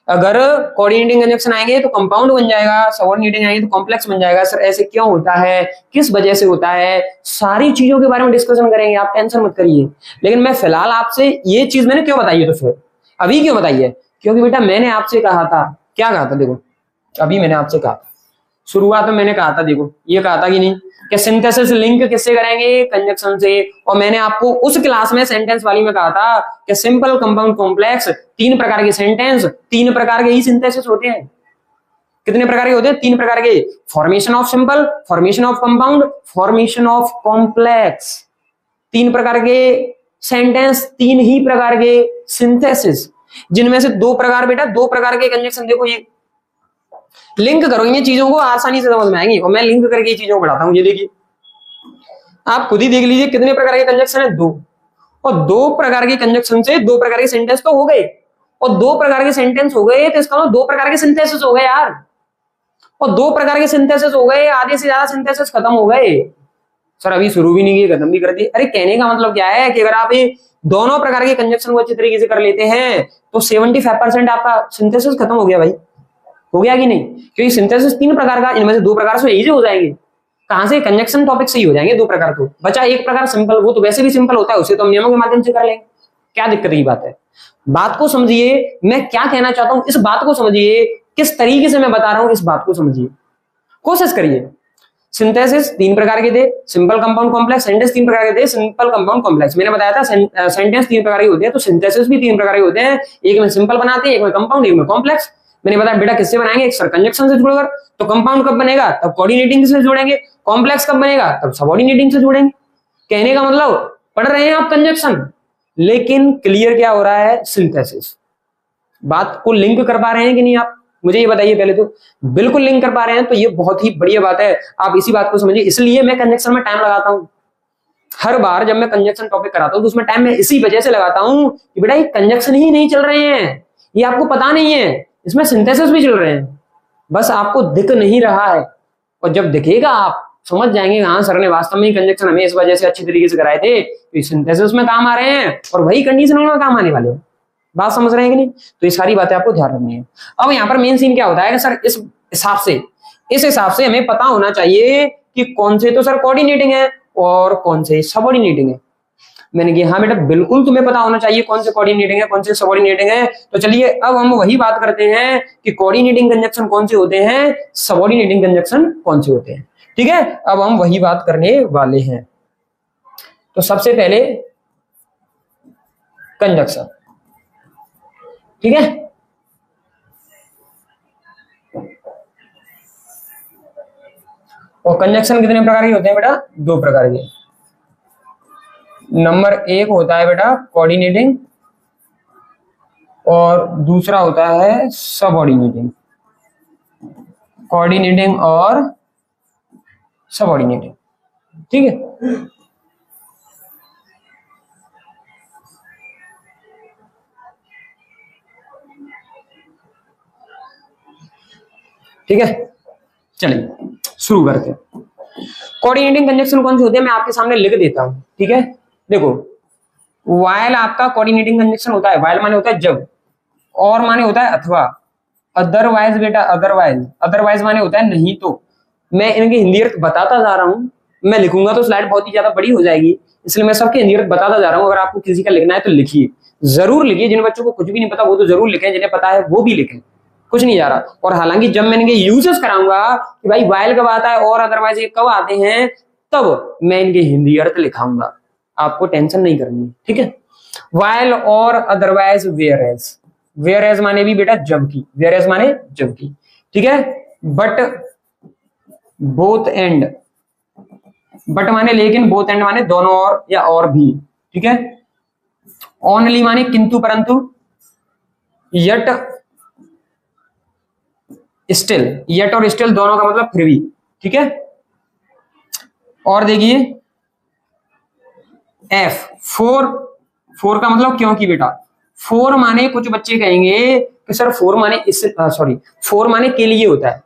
अगर कोऑर्डिनेटिंग कंजंक्शन आएंगे तो कंपाउंड बन जाएगा, सबऑर्डिनेटिंग आएंगे तो कॉम्प्लेक्स बन जाएगा। सर ऐसे क्यों होता है, किस वजह से होता है, सारी चीजों के बारे में डिस्कशन करेंगे, आप टेंशन मत करिए। लेकिन मैं फिलहाल आपसे ये चीज मैंने क्यों बताई है, तो फिर अभी क्यों बताई है? क्योंकि बेटा मैंने आपसे कहा था, क्या कहा था देखो, अभी मैंने आपसे कहा था, शुरुआत में मैंने कहा था, देखो ये कहा था कि नहीं कि सिंथेसिस लिंक किससे करेंगे? कंजंक्शन से। और मैंने आपको उस क्लास में सेंटेंस वाली में कहा था कि सिंपल, कंपाउंड, कॉम्प्लेक्स, तीन प्रकार के सेंटेंस, तीन प्रकार के ही सिंथेसिस होते हैं। कितने प्रकार के होते हैं? तीन प्रकार के, formation of simple, formation of compound, formation of complex. तीन प्रकार के सेंटेंस, तीन ही प्रकार के सिंथेसिस, जिनमें से दो प्रकार बेटा, दो प्रकार के कंजंक्शन। देखो ये लिंक करोगे चीजों को आसानी से समझ में आएंगी, और मैं लिंक करके चीजों को पढ़ाता हूं। ये देखिए आप खुद ही देख लीजिए कितने प्रकार के कंजंक्शन है, दो। और दो प्रकार के कंजंक्शन से दो प्रकार के सेंटेंस तो हो गए, और दो प्रकार के सेंटेंस हो गए तो इसका मतलब दो प्रकार के सिंथेसिस हो गए यार। और दो प्रकार के सिंथेसिस हो गए, आधे से ज्यादा सिंथेसिस खत्म हो गए। सर अभी शुरू भी नहीं किए, खत्म भी कर दिए। अरे कहने का मतलब क्या है कि अगर आप ये दोनों प्रकार के कंजंक्शन को अच्छी तरीके से कर लेते हैं तो 75% आपका सिंथेसिस खत्म हो गया भाई। हो गया कि नहीं? क्योंकि सिंथेसिस तीन प्रकार का, इनमें से दो प्रकार से इजी हो जाएंगे। कहां से? कंजंक्शन टॉपिक से ही हो जाएंगे दो प्रकार। तो बचा एक प्रकार सिंपल, वो तो वैसे भी सिंपल होता है, उसे तो हम नियमों के माध्यम से कर लेंगे, क्या दिक्कत की बात है? बात को समझिए, मैं क्या कहना चाहता हूं, इस बात को समझिए, किस तरीके से मैं बता रहा हूं, इस बात को समझिए, कोशिश करिए। सिंथेसिस तीन प्रकार के थे, सिंपल, कंपाउंड, कॉम्प्लेक्स। सेंटेंस तीन प्रकार के थे, सिंपल, कंपाउंड, कॉम्प्लेक्स। मैंने बताया था सेंटेंस तीन प्रकार के होते हैं, तो सिंथेसिस भी तीन प्रकार के होते हैं, एक में सिंपल बनाते हैं, एक में कंपाउंड, एक में कॉम्प्लेक्स। मैंने बताया बेटा किससे बनाएंगे? एक सर कंजंक्शन से जुड़कर, तो कंपाउंड कब बनेगा? तब कोऑर्डिनेटिंग से जुड़ेंगे। कॉम्प्लेक्स कब बनेगा? तब सबऑर्डिनेटिंग से जुड़ेंगे। कहने का मतलब पढ़ रहे हैं आप कंजंक्शन, लेकिन क्लियर क्या हो रहा है? सिंथेसिस। बात को लिंक कर पा रहे हैं कि नहीं आप? मुझे ये बताइए पहले तो। बिल्कुल लिंक कर पा रहे हैं तो ये बहुत ही बढ़िया बात है, आप इसी बात को समझिए। इसलिए मैं कंजंक्शन में टाइम लगाता हूं, हर बार जब मैं कंजंक्शन टॉपिक कराता हूं तो उसमें टाइम मैं इसी वजह से लगाता हूं कि बेटा ये कंजंक्शन ही नहीं चल रहे हैं, ये आपको पता नहीं है, इसमें सिंथेसिस भी चल रहे हैं, बस आपको दिख नहीं रहा है। और जब दिखेगा आप समझ जाएंगे, हाँ सर ने वास्तव में कंजंक्शन हमें इस वजह से अच्छी तरीके से कराए थे, तो सिंथेसिस में काम आ रहे हैं और वही कंडीशनल में काम आने वाले हैं। बात समझ रहे हैं कि नहीं? तो ये सारी बातें आपको ध्यान रखनी है। अब यहाँ पर मेन सीन क्या होता है कि सर इस हिसाब से हमें पता होना चाहिए कि कौन से तो सर कोऑर्डिनेटिंग है और कौन से सबऑर्डिनेटिंग है। मैंने कहा हाँ बेटा बिल्कुल तुम्हें पता होना चाहिए कौन से कोऑर्डिनेटिंग है, कौन से सबऑर्डिनेटिंग है। तो चलिए अब हम वही बात करते हैं कि कोऑर्डिनेटिंग कंजंक्शन कौन से होते हैं, सबऑर्डिनेटिंग कंजंक्शन कौन से होते हैं। ठीक है, अब हम वही बात करने वाले हैं। तो सबसे पहले कंजक्शन, ठीक है। और कंजक्शन कितने प्रकार के होते हैं बेटा? 2 प्रकार के। नंबर 1 होता है बेटा कोऑर्डिनेटिंग और दूसरा होता है सबऑर्डिनेटिंग। कोऑर्डिनेटिंग और सबऑर्डिनेटिंग, ठीक है। ठीक है, चलिए शुरू करते हैं। कोऑर्डिनेटिंग कंजक्शन कौन से होते हैं मैं आपके सामने लिख देता हूं, ठीक है। देखो, वाइल आपका कोऑर्डिनेटिंग कंजक्शन होता है। वाइल माने होता है जब, और माने होता है अथवा, अदरवाइज बेटा अदरवाइज, अदरवाइज माने होता है नहीं तो। मैं इनके हिंदी अर्थ बताता जा रहा हूं, मैं लिखूंगा तो स्लाइड बहुत ही ज्यादा बड़ी हो जाएगी, इसलिए मैं सबके हिंदी अर्थ बताता जा रहा हूं। अगर आपको किसी का लिखना है तो लिखिए, जरूर लिखिए। जिन बच्चों को कुछ भी नहीं पता वो तो जरूर लिखें, जिन्हें पता है वो भी लिखें, कुछ नहीं जा रहा। और हालांकि जब मैं इनके यूजेस कराऊंगा कि भाई वाइल कब आता है और अदरवाइज ये कब आते हैं, तब मैं इनके हिंदी अर्थ लिखाऊंगा, आपको टेंशन नहीं करनी, ठीक है। वाइल और otherwise whereas, whereas माने भी बेटा जबकि, वेयर एज माने जबकि, ठीक है। बट बोथ एंड, बट माने लेकिन, बोथ एंड माने दोनों और या और भी, ठीक है। ओनली माने किंतु परंतु, यट स्टिल, येट और स्टिल दोनों का मतलब फिर भी, ठीक है। और देखिए एफ, फोर, फोर का मतलब क्योंकि बेटा, फोर माने कुछ बच्चे कहेंगे कि सर फोर माने इस सॉरी फोर माने के लिए होता है।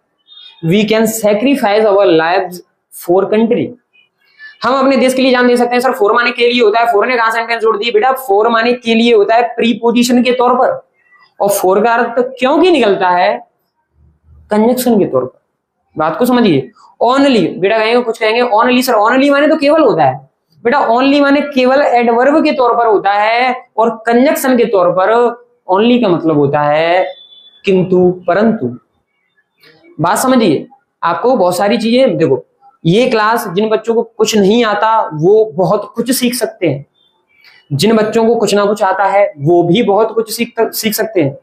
We can sacrifice our lives for country, हम अपने देश के लिए जान दे सकते हैं। सर फोर माने के लिए होता है, फोर ने कहां सेंटेंस जोड़ दी बेटा, फोर माने के लिए होता है प्रीपोजिशन के तौर पर, और फोर का अर्थ क्योंकि निकलता है कंजक्शन के तौर पर। बात को समझिए। ओनली बेटा कहेंगे, कुछ कहेंगे ओनली सर, ओनली माने तो केवल होता है बेटा, ओनली माने केवल एडवर्ब के तौर पर होता है, और कंजक्शन के तौर पर ओनली का मतलब होता है किंतु परंतु। बात समझिए। आपको बहुत सारी चीजें, देखो ये क्लास जिन बच्चों को कुछ नहीं आता वो बहुत कुछ सीख सकते हैं, जिन बच्चों को कुछ ना कुछ आता है वो भी बहुत कुछ सीख सकते हैं,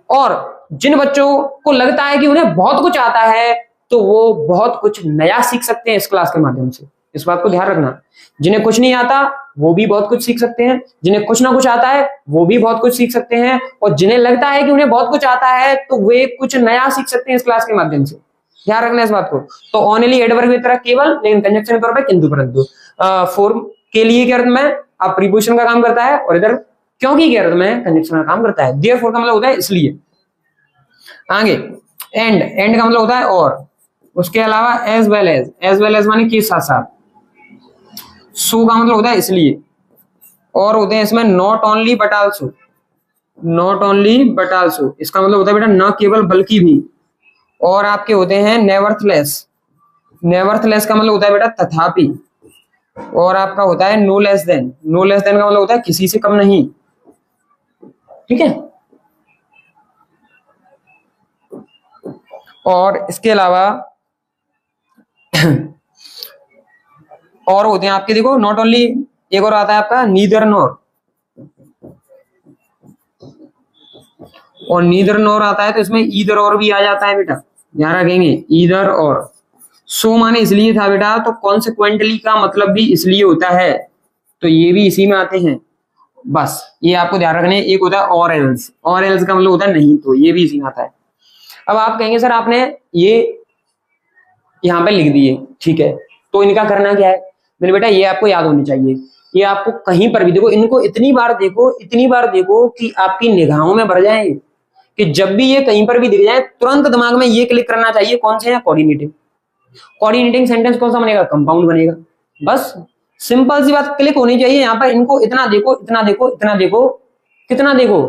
और जिन बच्चों को लगता है कि उन्हें बहुत कुछ आता है तो वो बहुत कुछ नया सीख सकते हैं इस क्लास के माध्यम से। इस बात को ध्यान रखना, जिन्हें कुछ नहीं आता वो भी बहुत कुछ सीख सकते हैं, जिन्हें कुछ ना कुछ आता है वो भी बहुत कुछ सीख सकते हैं, और जिन्हें लगता है कि उन्हें बहुत कुछ आता है तो वे कुछ नया सीख सकते हैं इस क्लास के माध्यम से। ध्यान रखना इस बात को। तो ओनली एडवर्ब की तरह केवल, लेकिन कंजक्शन के तौर पर किंतु परंतु। फॉर के लिए के अर्थ में आप प्रीपोजिशन का काम करता है, और इधर क्योंकि के अर्थ में कंजक्शन का काम करता है। देयरफॉर का मतलब होता है इसलिए। आगे एंड, एंड का मतलब होता है और। उसके अलावा as well as, as well as माने के साथ साथ। सो का मतलब होता है इसलिए, और होते हैं इसमें not only but also, not only but also, इसका मतलब होता है बेटा न केवल बल्कि भी। और आपके होते हैं नेवर्थलेस, नेवर्थलेस का मतलब होता है बेटा तथापि। और आपका होता है no less than, no less than का मतलब होता है किसी से कम नहीं, ठीक है। और इसके अलावा और होते हैं आपके, देखो नॉट ओनली, एक और आता है आपका नीदर नॉर, और नीदर नॉर आता है तो इसमें ईदर और भी आ जाता है बेटा, ध्यान रखेंगे ईदर और। सो माने इसलिए था बेटा, तो कॉन्सिक्वेंटली का मतलब भी इसलिए होता है, तो ये भी इसी में आते हैं। बस ये आपको ध्यान रखना है। एक होता है और एल्स, और एल्स का मतलब होता है नहीं तो, ये भी इसी में आता है। अब आप कहेंगे सर आपने ये यहाँ पे लिख दिए, ठीक है, तो इनका करना क्या है? मैंने बेटा ये आपको याद होनी चाहिए, ये आपको कहीं पर भी देखो, इनको इतनी बार देखो, इतनी बार देखो कि आपकी निगाहों में भर जाए, कि जब भी ये कहीं पर भी दिख जाए तुरंत दिमाग में ये क्लिक करना चाहिए, कौन से है? कोऑर्डिनेटिंग। कोऑर्डिनेटिंग सेंटेंस कौन सा बनेगा? कंपाउंड बनेगा। बस सिंपल सी बात क्लिक होनी चाहिए यहाँ पर। इनको इतना देखो, इतना देखो, इतना देखो, कितना देखो,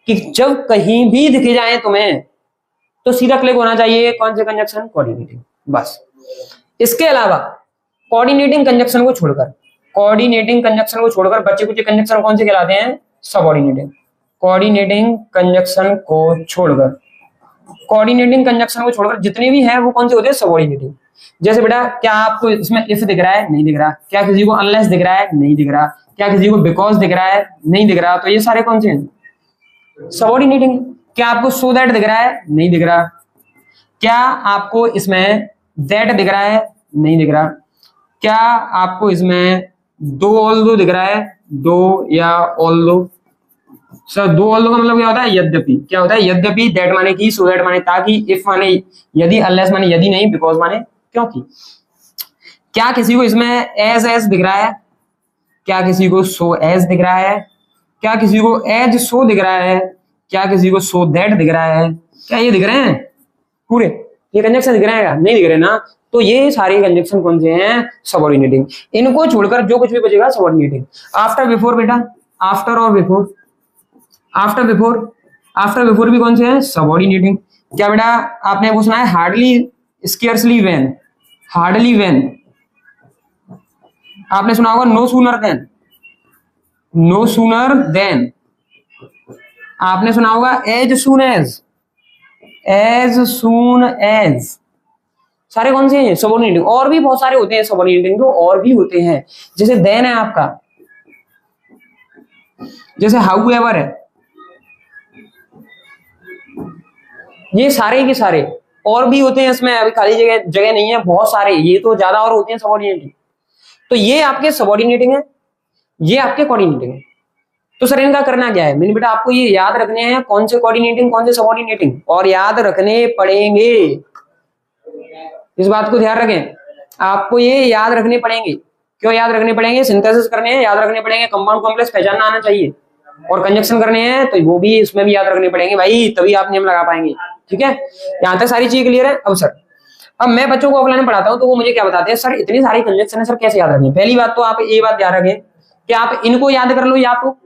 कि जब कहीं भी दिख जाए तुम्हें तो सीधा क्लिक होना चाहिए कौन से कंजक्शन? कोऑर्डिनेटिंग। बस इसके अलावा कोऑर्डिनेटिंग कंजक्शन को छोड़कर, कोऑर्डिनेटिंग कंजक्शन को छोड़कर बच्चे कुछ कंजक्शन कौन से कहलाते हैं? सबऑर्डिनेटिंग। कोऑर्डिनेटिंग कंजक्शन को छोड़कर, कोऑर्डिनेटिंग कंजक्शन को छोड़कर जितने भी हैं वो कौन से होते हैं? सबऑर्डिनेटिंग। जैसे बेटा क्या आपको इसमें इफ दिख रहा है? नहीं दिख रहा। क्या किसी को अनलेस दिख रहा है? नहीं दिख रहा। क्या किसी को बिकॉज दिख रहा है? नहीं दिख रहा। तो ये सारे कौन से हैं? सबऑर्डिनेटिंग। क्या आपको सो दैट दिख रहा है? नहीं दिख रहा। क्या आपको इसमें दैट दिख रहा है? नहीं दिख रहा। क्या आपको इसमें दो ऑल दो दिख रहा है? दो या ऑल दो? सर दो ऑल दो का मतलब क्या होता है? यद्यपि। क्या होता है? यद्यपि, दैट माने कि, सो दैट माने ताकि, इफ माने यदि, अनलेस माने यदि नहीं, बिकॉज माने क्योंकि। क्या किसी को इसमें एज दिख रहा है? क्या किसी को सो एज दिख रहा है? क्या किसी को एज सो दिख रहा है? क्या किसी को सो दैट दिख रहा है? क्या ये दिख रहे हैं पूरे? ये कंजक्शन दिख रहे हैं? नहीं दिख रहे ना। तो ये सारे कंजक्शन कौन से हैं? सबऑर्डिनेटिंग। इनको छोड़कर जो कुछ भी बचेगा सबऑर्डिनेटिंग। आफ्टर बिफोर बेटा, आफ्टर और before. After before, after before भी कौन से हैं? सबऑर्डिनेटिंग। क्या बेटा आपने वो सुना है? Hardly, scarcely, when. Hardly, when. आपने सुना होगा no sooner than. No sooner than. आपने सुना होगा as soon as. As soon as. सारे कौन से हैं? सबऑर्डिनेटिंग। और भी बहुत सारे होते हैं सबऑर्डिनेटिंग, तो और भी होते हैं। जैसे देन है आपका, जैसे हाउ एवर है। ये सारे के सारे और भी होते हैं इसमें, अभी खाली जगह नहीं है, बहुत सारे, ये तो ज्यादा और होते हैं सबऑर्डिनेटिंग। तो ये आपके सबऑर्डिनेटिंग है, ये आपके कोऑर्डिनेटिंग है। तो सर इनका करना क्या है? मैंने बेटा आपको ये याद रखने हैं कौन से कोऑर्डिनेटिंग कौन से सबऑर्डिनेटिंग, और याद रखने पड़ेंगे। इस बात को ध्यान रखें, आपको ये याद रखने पड़ेंगे। क्यों याद रखने पड़ेंगे? सिंथेसिस करने हैं, याद रखने पड़ेंगे। कंपाउंड कॉम्प्लेक्स पहचानना आना चाहिए, और कंजक्शन करने हैं तो वो भी इसमें भी याद रखने पड़ेंगे भाई, तभी आप नियम लगा पाएंगे। ठीक है, यहां तक सारी चीज क्लियर है। अब सर, अब मैं बच्चों को ऑफलाइन पढ़ाता हूं तो वो मुझे क्या बताते हैं? सर इतनी सारी कंजक्शन है सर, कैसे याद रखें? पहली बात तो आप ये बात ध्यान रखें कि आप इनको याद कर लो या तो,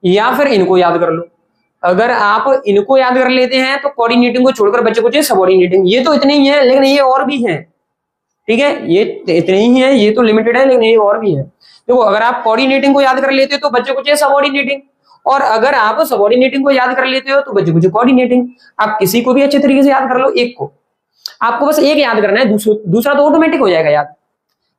या फिर इनको याद कर लो। अगर आप इनको याद कर लेते हैं तो कोऑर्डिनेटिंग को छोड़कर बच्चे को चाहिए सबऑर्डिनेटिंग। ये तो इतने ही है, लेकिन ये और भी है। ठीक है, ये इतने ही है, ये तो लिमिटेड है, लेकिन ये और भी है। देखो, अगर आप कोऑर्डिनेटिंग को याद कर लेते हो तो बच्चे को चाहिए सबऑर्डिनेटिंग, और अगर आप सबऑर्डिनेटिंग को याद कर लेते हो तो बच्चे को चाहिए कोऑर्डिनेटिंग। आप किसी को भी अच्छे तरीके से याद कर लो, एक को, आपको बस एक याद करना है, दूसरा तो ऑटोमेटिक हो जाएगा याद।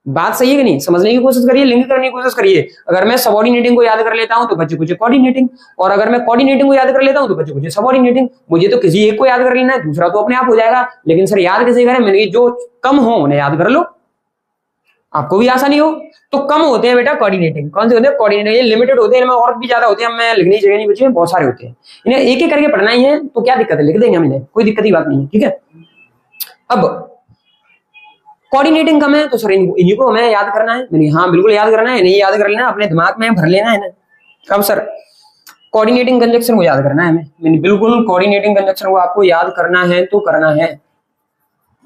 बात सही है कि नहीं? समझने की कोशिश करिए, लिंक करने की कोशिश करिए। अगर मैं सबऑर्डिनेटिंग को याद कर लेता हूं तो बच्चे को कोऑर्डिनेटिंग, और अगर मैं कोऑर्डिनेटिंग को याद कर लेता हूं तो बच्चे को सबऑर्डिनेटिंग। मुझे तो किसी एक को याद कर लेना है, दूसरा तो अपने आप हो जाएगा। लेकिन सर याद कैसे करें? मैंने जो कम हो उन्हें याद कर लो, आपको भी आसानी हो। तो कम होते हैं बेटा कोऑर्डिनेटिंग। कौन से होते हैं? कोऑर्डिनेटिंग। ये लिमिटेड होते हैं, इनमें और भी ज्यादा होते हैं, मैं लिखने की जगह नहीं बची है, बहुत सारे होते हैं। इन्हें एक एक करके पढ़ना ही है, तो क्या दिक्कत है, लिख देंगे हम इन्हें, कोई दिक्कत की बात नहीं है। ठीक है, अब कोऑर्डिनेटिंग कम है तो सर इन्हीं को हमें याद करना है। मैंने हाँ बिल्कुल याद करना है, नहीं याद कर लेना, अपने दिमाग में भर लेना है ना। अब सर कोऑर्डिनेटिंग कंजक्शन को याद करना है हमें, मैंने बिल्कुल कोऑर्डिनेटिंग कंजक्शन को आपको याद करना है तो करना है।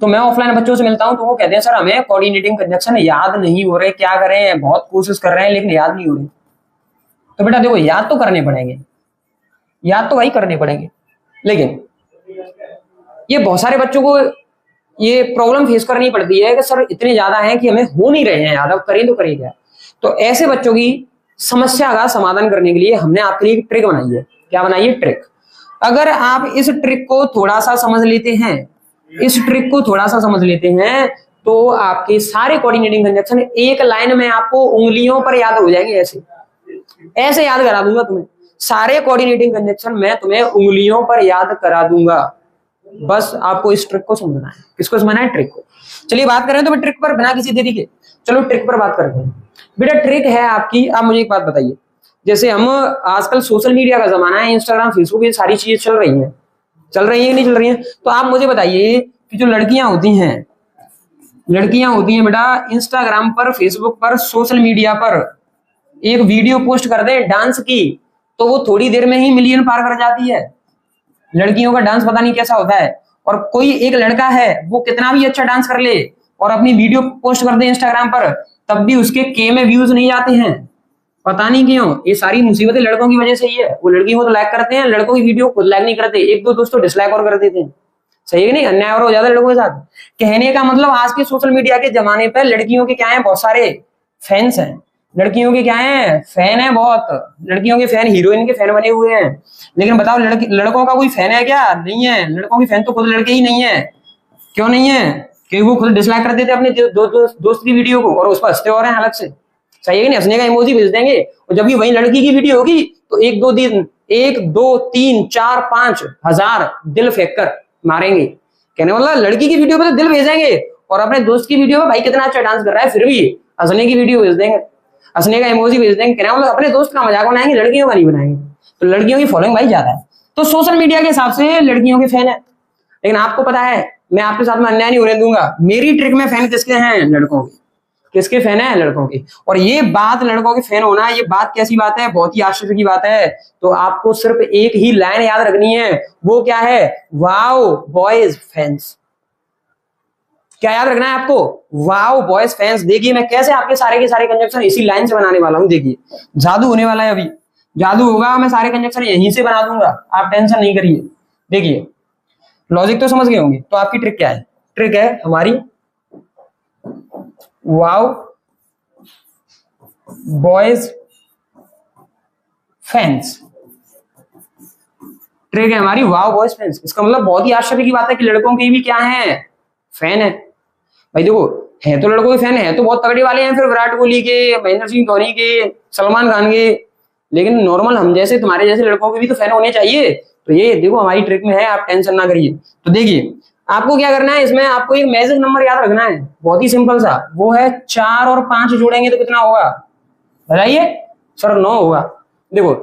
तो मैं ऑफलाइन बच्चों से मिलता हूं तो वो कहते हैं सर हमें कोऑर्डिनेटिंग कंजक्शन याद नहीं हो रहे, क्या करें, बहुत कोशिश कर रहे हैं लेकिन याद नहीं हो रही। तो बेटा देखो, याद तो करने पड़ेंगे, याद तो वही करने पड़ेंगे, लेकिन ये बहुत सारे बच्चों को ये प्रॉब्लम फेस करनी पड़ती है कि सर इतने ज्यादा हैं कि हमें हो नहीं रहे हैं याद, अब करें तो करें क्या। तो ऐसे बच्चों की समस्या का समाधान करने के लिए हमने आपके लिए एक ट्रिक बनाई है। क्या बनाई है? ट्रिक। अगर आप इस ट्रिक को थोड़ा सा समझ लेते हैं, इस ट्रिक को थोड़ा सा समझ लेते हैं, तो आपके सारे कोऑर्डिनेटिंग कंजक्शन एक लाइन में आपको उंगलियों पर याद हो जाएंगे। ऐसे ऐसे याद करा दूंगा तुम्हें, सारे कोऑर्डिनेटिंग कंजक्शन मैं तुम्हें उंगलियों पर याद करा दूंगा। बस आपको इस ट्रिक को समझना है। किसको समझना है? ट्रिक को। चलिए बात करें तो मैं ट्रिक पर, बिना किसी देरी के चलो ट्रिक पर बात करते हैं। बेटा ट्रिक है आपकी, आप मुझे एक बात बताइए, जैसे हम आजकल सोशल मीडिया का जमाना है, इंस्टाग्राम, फेसबुक, ये सारी चीजें चल रही हैं कि नहीं चल रही हैं? तो आप मुझे बताइए कि जो लड़कियां होती हैं बेटा, इंस्टाग्राम पर, फेसबुक पर, सोशल मीडिया पर एक वीडियो पोस्ट कर दें डांस की, तो वो थोड़ी देर में ही मिलियन पार कर जाती है। लड़कियों का डांस पता नहीं कैसा होता है, और कोई एक लड़का है वो कितना भी अच्छा डांस कर ले और अपनी वीडियो पोस्ट कर दे इंस्टाग्राम पर, तब भी उसके के में व्यूज नहीं आते हैं। पता नहीं क्यों? ये सारी मुसीबतें लड़कों की वजह से ही है। वो लड़की को तो लाइक करते हैं, लड़कों की वीडियो खुद लाइक नहीं करते, एक दो दोस्तों डिसलाइक और कर देते हैं। सही है कि नहीं? अन्याय और हो जाता है लड़कों के साथ। कहने का मतलब आज के सोशल मीडिया के जमाने पर लड़कियों के क्या है, बहुत सारे फैंस हैं। लड़कियों के क्या है, फैन है बहुत। लड़कियों के फैन हीरोइन के फैन बने हुए हैं। लेकिन बताओ लड़कों का कोई फैन है क्या? नहीं है। लड़कों की फैन तो खुद लड़के ही नहीं है। क्यों नहीं है? क्योंकि वो खुद डिसलाइक कर देते अपने दोस्त की वीडियो को और उस पर हंसते हो रहे हैं अलग से, सही है कि नहीं? हंसने का इमोजी भेज देंगे और जब भी वही लड़की की वीडियो होगी तो 1-2-3-4-5 हजार दिल फेंक कर मारेंगे। कहने वाला लड़की की वीडियो पे तो दिल भेजेंगे और अपने दोस्त की वीडियो में भाई कितना अच्छा डांस कर रहा है फिर भी हंसने की वीडियो भेज देंगे, हंसने का इमोजी भेज देंगे। कहने वाला अपने दोस्त का मजाक बनाएंगे, लड़कियों का नहीं बनाएंगे। तो लड़कियों की फॉलोइंग भाई ज्यादा है, तो सोशल मीडिया के हिसाब से लड़कियों के फैन है। लेकिन आपको पता है मैं आपके साथ में अन्याय नहीं होने दूंगा। मेरी ट्रिक में फैन किसके हैं? लड़कों के। किसके फैन है? लड़कों के। और ये बात लड़कों के फैन होना, ये बात कैसी बात है? बहुत ही आश्चर्य की बात है। तो आपको सिर्फ एक ही लाइन याद रखनी है, वो क्या है? Wow boys fans. क्या याद रखना है आपको? Wow boys fans. देखिए मैं कैसे आपके सारे के सारे कंजक्शन इसी लाइन से बनाने वाला हूं। देखिए जादू होने वाला है, अभी जादू होगा, मैं सारे कंजक्शन यहीं से बना दूंगा, आप टेंशन नहीं करिए। देखिए लॉजिक तो समझ गए होंगे। तो आपकी ट्रिक क्या है? ट्रिक है हमारी वाओ बॉयज फैंस। ट्रिक है हमारी वाओ बॉयज फैंस। इसका मतलब बहुत ही आश्चर्य की बात है कि लड़कों के भी क्या है? फैन है। भाई देखो है तो लड़कों के फैन है तो बहुत तगड़े वाले हैं, फिर विराट कोहली के, महेंद्र सिंह धोनी के, सलमान खान के। लेकिन नॉर्मल हम जैसे तुम्हारे जैसे लड़कों के भी तो फैन होने चाहिए। तो ये देखो हमारी ट्रिक में है, आप टेंशन ना करिए। तो देखिए आपको क्या करना है, इसमें आपको एक मैजिक नंबर याद रखना है, बहुत ही सिंपल सा। वो है 4 और 5 जोड़ेंगे तो कितना होगा? बताइए सर। 9 होगा। देखो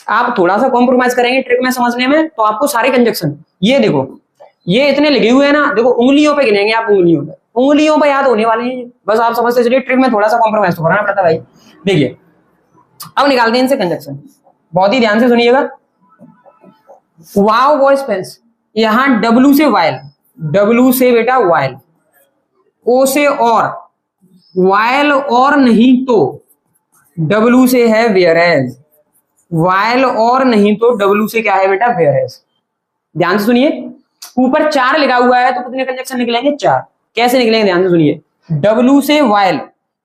आप थोड़ा सा कॉम्प्रोमाइज करेंगे ट्रिक में समझने में तो आपको सारे कंजक्शन, ये देखो ये इतने लिखे हुए हैं ना, देखो उंगलियों पे गिनेंगे आप, उंगलियों पे याद होने वाले हैं। बस आप समझते चलिए, ट्रिक में थोड़ा सा कॉम्प्रोमाइज तो करना पड़ता है भाई। देखिए अब निकालते हैं इनसे कंजक्शन, बहुत ही ध्यान से सुनिएगा। वाओ बॉयज फैंस, यहां डब्ल्यू से वाइल, डब्ल्यू से बेटा वाइल, ओ से और, वाइल और नहीं तो डब्ल्यू से है वेयरएज, वाइल और नहीं तो डब्ल्यू से क्या है बेटा? वेयरएज। ध्यान से सुनिए, ऊपर 4 लिखा हुआ है तो कितने कंजक्शन निकलेंगे? 4। कैसे निकलेंगे? ध्यान से सुनिए, डब्ल्यू से वाइल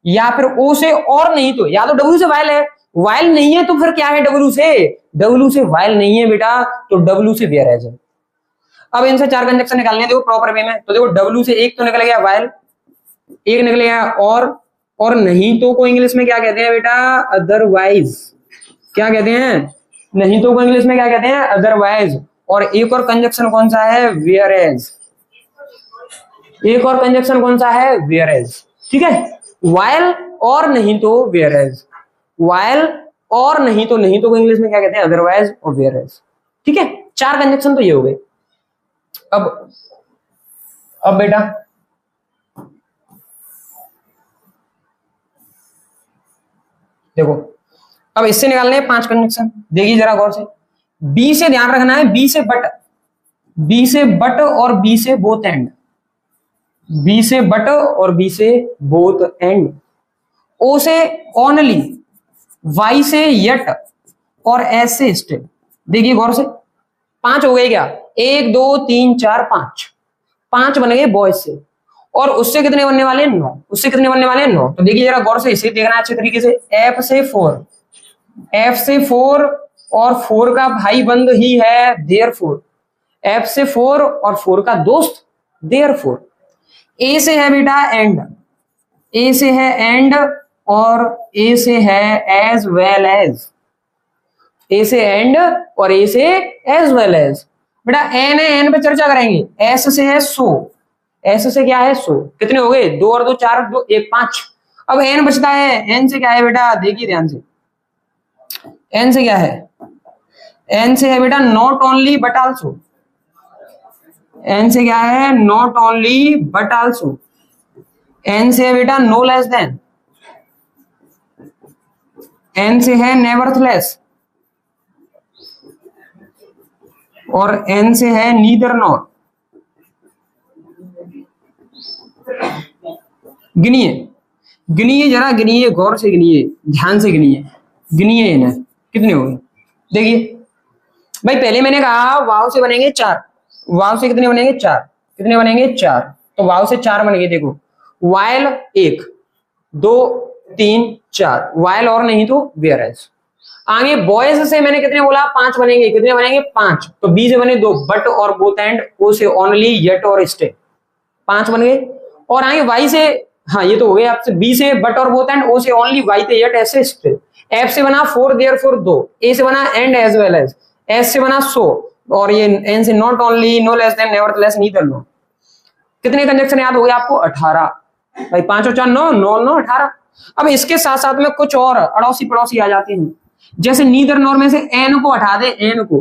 या फिर ओ से और नहीं तो, या तो डब्ल्यू से वाइल है, वाइल नहीं है तो फिर क्या है? डब्ल्यू से, डब्ल्यू से वाइल नहीं है बेटा तो डब्ल्यू से वेयरएज है। अब इनसे 4 कंजक्शन निकालने देखो प्रॉपर वे में। तो देखो डब्ल्यू से एक तो निकल गया वाइल, एक निकल गया और नहीं तो को इंग्लिश में क्या कहते हैं बेटा? अदरवाइज। क्या कहते हैं? नहीं तो को इंग्लिश में क्या कहते हैं? अदरवाइज। और एक और कंजक्शन कौन सा है? वेयरएज। एक और कंजक्शन कौन सा है? वेयरएज। ठीक है, वाइल और नहीं तो वेयरएज, वाइल और नहीं तो को इंग्लिश में क्या कहते हैं? अदरवाइज और वेयरएज। ठीक है, 4 कंजक्शन तो ये हो गए। अब बेटा देखो अब इससे निकालने हैं 5 कंजक्शन। देखिए जरा गौर से, बी से ध्यान रखना है, बी से बट, बी से बट और बी से बोथ एंड, बी से बट और बी से बोथ एंड, ओ से ओनली, वाई से यट और एस से स्टिल। देखिए गौर से 5 हो गए क्या? 1 2 3 4 5 बन गए बॉयज से। और उससे कितने बनने वाले हैं? 9। उससे कितने बनने वाले हैं? 9। तो देखिए जरा गौर से इसे देखना अच्छे तरीके से। एफ से 4, एफ से 4 और 4 का भाई बंद ही है देयरफॉर, एफ से 4 और 4 का दोस्त देयरफॉर। ए से है बेटा एंड, ए से है एंड और ए से है एज वेल एज, ए से एंड और ए से एज वेल एज। बेटा एन है, एन पे चर्चा करेंगे। एस से है सो, एस से क्या है? सो। कितने हो गए? 2 और 2 4, 2 1 5। अब एन बचता है, एन से क्या है बेटा? देखिए ध्यान से, एन से क्या है? एन से है बेटा नॉट ओनली बट आल्सो, एन से क्या है? Not only but also. एन से है बेटा नो लेस देन, एन से है नेवरथलेस और एन से है नीदर नॉर। गिनिए गिनिए जरा, गिनिए गौर से, गिनिए ध्यान से, गिनिए गिनिए इन्हें कितने हो गए। देखिए भाई पहले मैंने कहा वाव से बनेंगे 4, वाव से कितने बनेंगे? 4। कितने बनेंगे? 4। तो वाव से 4 बन गए। देखो वाइल 1 2 3 4, वाइल और नहीं तो वेयरएज। आगे बॉयज से मैंने कितने बोला? 5 बनेंगे। कितने बनेंगे? 5। तो बी से बने 2, बट और बोथ एंड, ओ से ओनली, यट और स्टे, 5 बन गए। और आगे वाई से, हाँ ये तो हो गया आपसे, बी से बट और बोथ एंड, ओ से ओनली, वाई से यट, एस से स्टिल, एफ से बना फॉर देयरफॉर दो, ए से बना and as well as, S से बना सो, और ये एन से not only, no less than, nevertheless, neither nor. कितने कंजक्शन याद हो गए आपको? 18। भाई 5 और 4 9, 9 9 18। अब इसके साथ साथ में कुछ और अड़ोसी पड़ोसी आ जाते हैं, जैसे नीदर नॉर में से एन को हटा दे, एन को,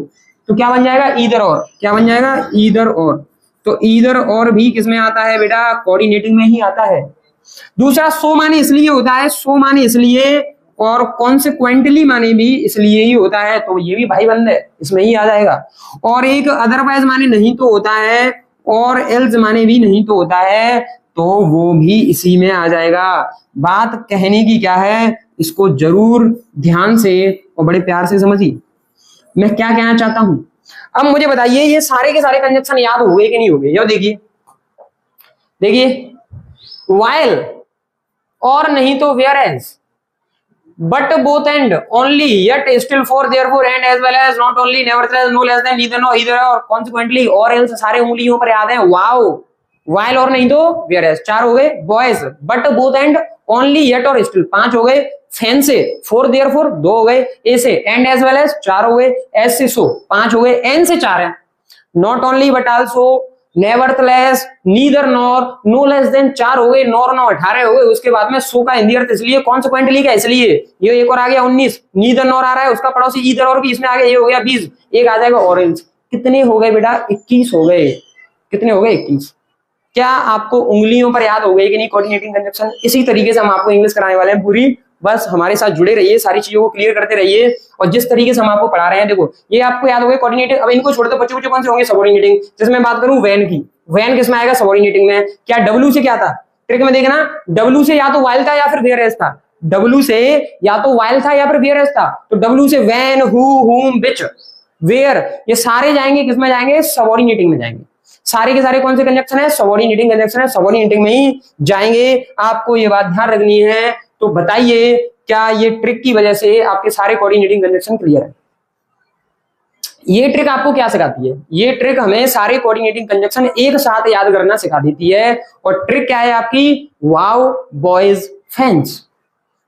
तो क्या बन जाएगा? ईदर और। क्या बन जाएगा? ईदर और। तो ईदर और भी किसमें आता है बेटा? कोऑर्डिनेटिंग में ही आता है। दूसरा सो माने इसलिए होता है, सो माने इसलिए, और कॉन्सिक्वेंटली माने भी इसलिए ही होता है, तो ये भी भाई बंद है, इसमें ही आ जाएगा। और एक अदरवाइज माने नहीं तो होता है, और एल्स माने भी नहीं तो होता है, तो वो भी इसी में आ जाएगा। बात कहने की क्या है, इसको जरूर ध्यान से और बड़े प्यार से समझिए मैं क्या कहना चाहता हूं। अब मुझे बताइए ये सारे के सारे कंजक्शन याद हो गए कि नहीं हो गए? ये देखिए, देखिए वाइल, और नहीं तो whereas, but both and, only, yet, still, for, therefore, and, as well as, not only, nevertheless, no less than, neither nor, either or, consequently, or else, सारे उंगलियों पर याद है। वाओ, वाइल और नहीं तो वेयर एज 4 हो गए। Boys, but both and, only, yet और स्टिल 5 हो गए। फैन से, फॉर, देयरफॉर 2 हो गए। ए से एंड एज वेल एज 4 हो गए। एस से सो 5 हो गए। एन से 4 है। Not only but also, nevertheless, neither nor, no less than 4 हो गए। नॉर 9 18 हो गए। उसके बाद में सो का हिंदी अर्थ इसलिए, कॉन्सिक्वेंटली का इसलिए, ये एक और आ गया 19। नीदर नॉर आ रहा है, उसका पड़ोसी ईदर और भी इसमें आ गया, ये हो गया 20। एक आ जाएगा ऑरेंज। कितने हो गए बेटा? 21 हो गए। कितने हो गए? 21। क्या आपको उंगलियों पर याद हो गए कि नहीं कोऑर्डिनेटिंग कंजक्शन? इसी तरीके से हम आपको इंग्लिश कराने वाले हैं पूरी, बस हमारे साथ जुड़े रहिए, सारी चीजों को क्लियर करते रहिए। और जिस तरीके से हम आपको पढ़ा रहे हैं, देखो ये आपको याद हो गए कोऑर्डिनेटिंग। अब इनको छोड़ दो, बच्चे बच्चे कौन से होंगे? सबऑर्डिनेटिंग। जैसे मैं बात करूं वैन की, वैन किसमें आएगा? सबऑर्डिनेटिंग में। क्या डब्ल्यू से क्या था ट्रिक में? देखना, डब्ल्यू से या तो वाइल था या फिर वेयर एज था। डब्ल्यू से या तो वाइल था या फिर वेयर एज था। तो डब्ल्यू से वैन, हु, हुम, विच, वेयर, ये सारे जाएंगे किसमें? जाएंगे सबऑर्डिनेटिंग में जाएंगे। सारे के सारे कौन से कंजक्शन है? सबऑर्डिनेटिंग कंजक्शन है, सबऑर्डिनेटिंग में ही जाएंगे। आपको ये बात ध्यान रखनी है। तो बताइए क्या ये ट्रिक की वजह से आपके सारे कोऑर्डिनेटिंग कंजक्शन क्लियर है? ये ट्रिक आपको क्या सिखाती है? ये ट्रिक हमें सारे कोऑर्डिनेटिंग कंजक्शन एक साथ याद करना सिखा देती है। और ट्रिक क्या है आपकी? Wow boys fans.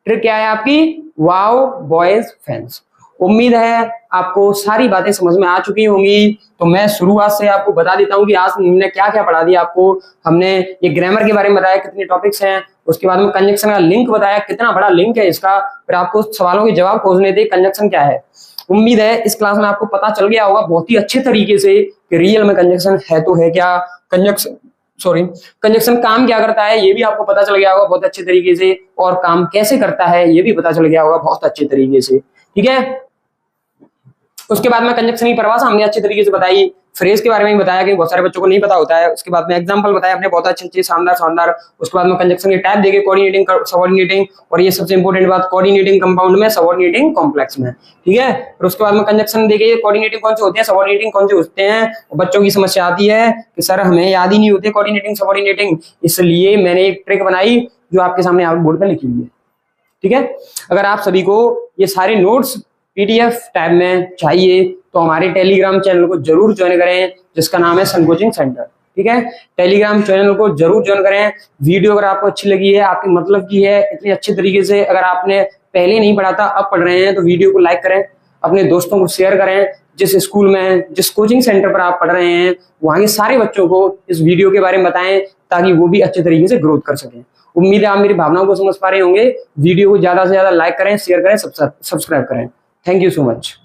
ट्रिक क्या है आपकी? Wow boys fans. उम्मीद है आपको सारी बातें समझ में आ चुकी होंगी। तो मैं शुरुआत से आपको बता देता हूं कि आज हमने क्या क्या पढ़ा दिया आपको। हमने ये ग्रामर के बारे में बताया, कितने टॉपिक्स हैं। उसके बाद में कंजक्शन का लिंक बताया, कितना बड़ा लिंक है इसका। फिर आपको सवालों के जवाब खोजने थे, कंजक्शन क्या है। उम्मीद है इस क्लास में आपको पता चल गया होगा बहुत ही अच्छे तरीके से कि रियल में कंजक्शन है तो है क्या, कंजक्शन काम क्या करता है ये भी आपको पता चल गया होगा बहुत अच्छे तरीके से, और काम कैसे करता है ये भी पता चल गया होगा बहुत अच्छे तरीके से। ठीक है, उसके बाद में कंजक्शन की परिभाषा हमने अच्छे तरीके से बताई, फ्रेज के बारे में बताया कि बहुत सारे बच्चों को नहीं पता होता है। उसके बाद में एग्जांपल बताया अपने बहुत अच्छे शानदार। उसके बाद में कंजक्शन के टाइप देखे, कोऑर्डिनेटिंग, सबऑर्डिनेटिंग, और ये सबसे इंपॉर्टेंट बात, कोऑर्डिनेटिंग कंपाउंड में, सबऑर्डिनेटिंग कॉम्प्लेक्स में। ठीक है, फिर उसके बाद में कंजक्शन देखे, कोऑर्डिनेटिंग कौन से होते हैं, सबऑर्डिनेटिंग कौन से होते हैं। बच्चों की समस्या आती है कि सर हमें याद ही नहीं होते कोऑर्डिनेटिंग सबऑर्डिनेटिंग, इसलिए मैंने एक ट्रिक बनाई जो आपके सामने आप बोर्ड पर लिखी हुई है। ठीक है, अगर आप सभी को ये सारे नोट्स पीडीएफ टैब में चाहिए तो हमारे टेलीग्राम चैनल को जरूर ज्वाइन करें, जिसका नाम है सन कोचिंग सेंटर। ठीक है, टेलीग्राम चैनल को जरूर ज्वाइन करें। वीडियो अगर आपको अच्छी लगी है, आपके मतलब की है, इतने अच्छे तरीके से अगर आपने पहले नहीं पढ़ा था अब पढ़ रहे हैं, तो वीडियो को लाइक करें, अपने दोस्तों को शेयर करें। जिस स्कूल में, जिस कोचिंग सेंटर पर आप पढ़ रहे हैं, वहां के सारे बच्चों को इस वीडियो के बारे में बताएं, ताकि वो भी अच्छे तरीके से ग्रोथ कर सकें। उम्मीद है आप मेरी भावनाओं को समझ पा रहे होंगे। वीडियो को ज्यादा से ज्यादा लाइक करें, शेयर करें, सब्सक्राइब करें। Thank you so much.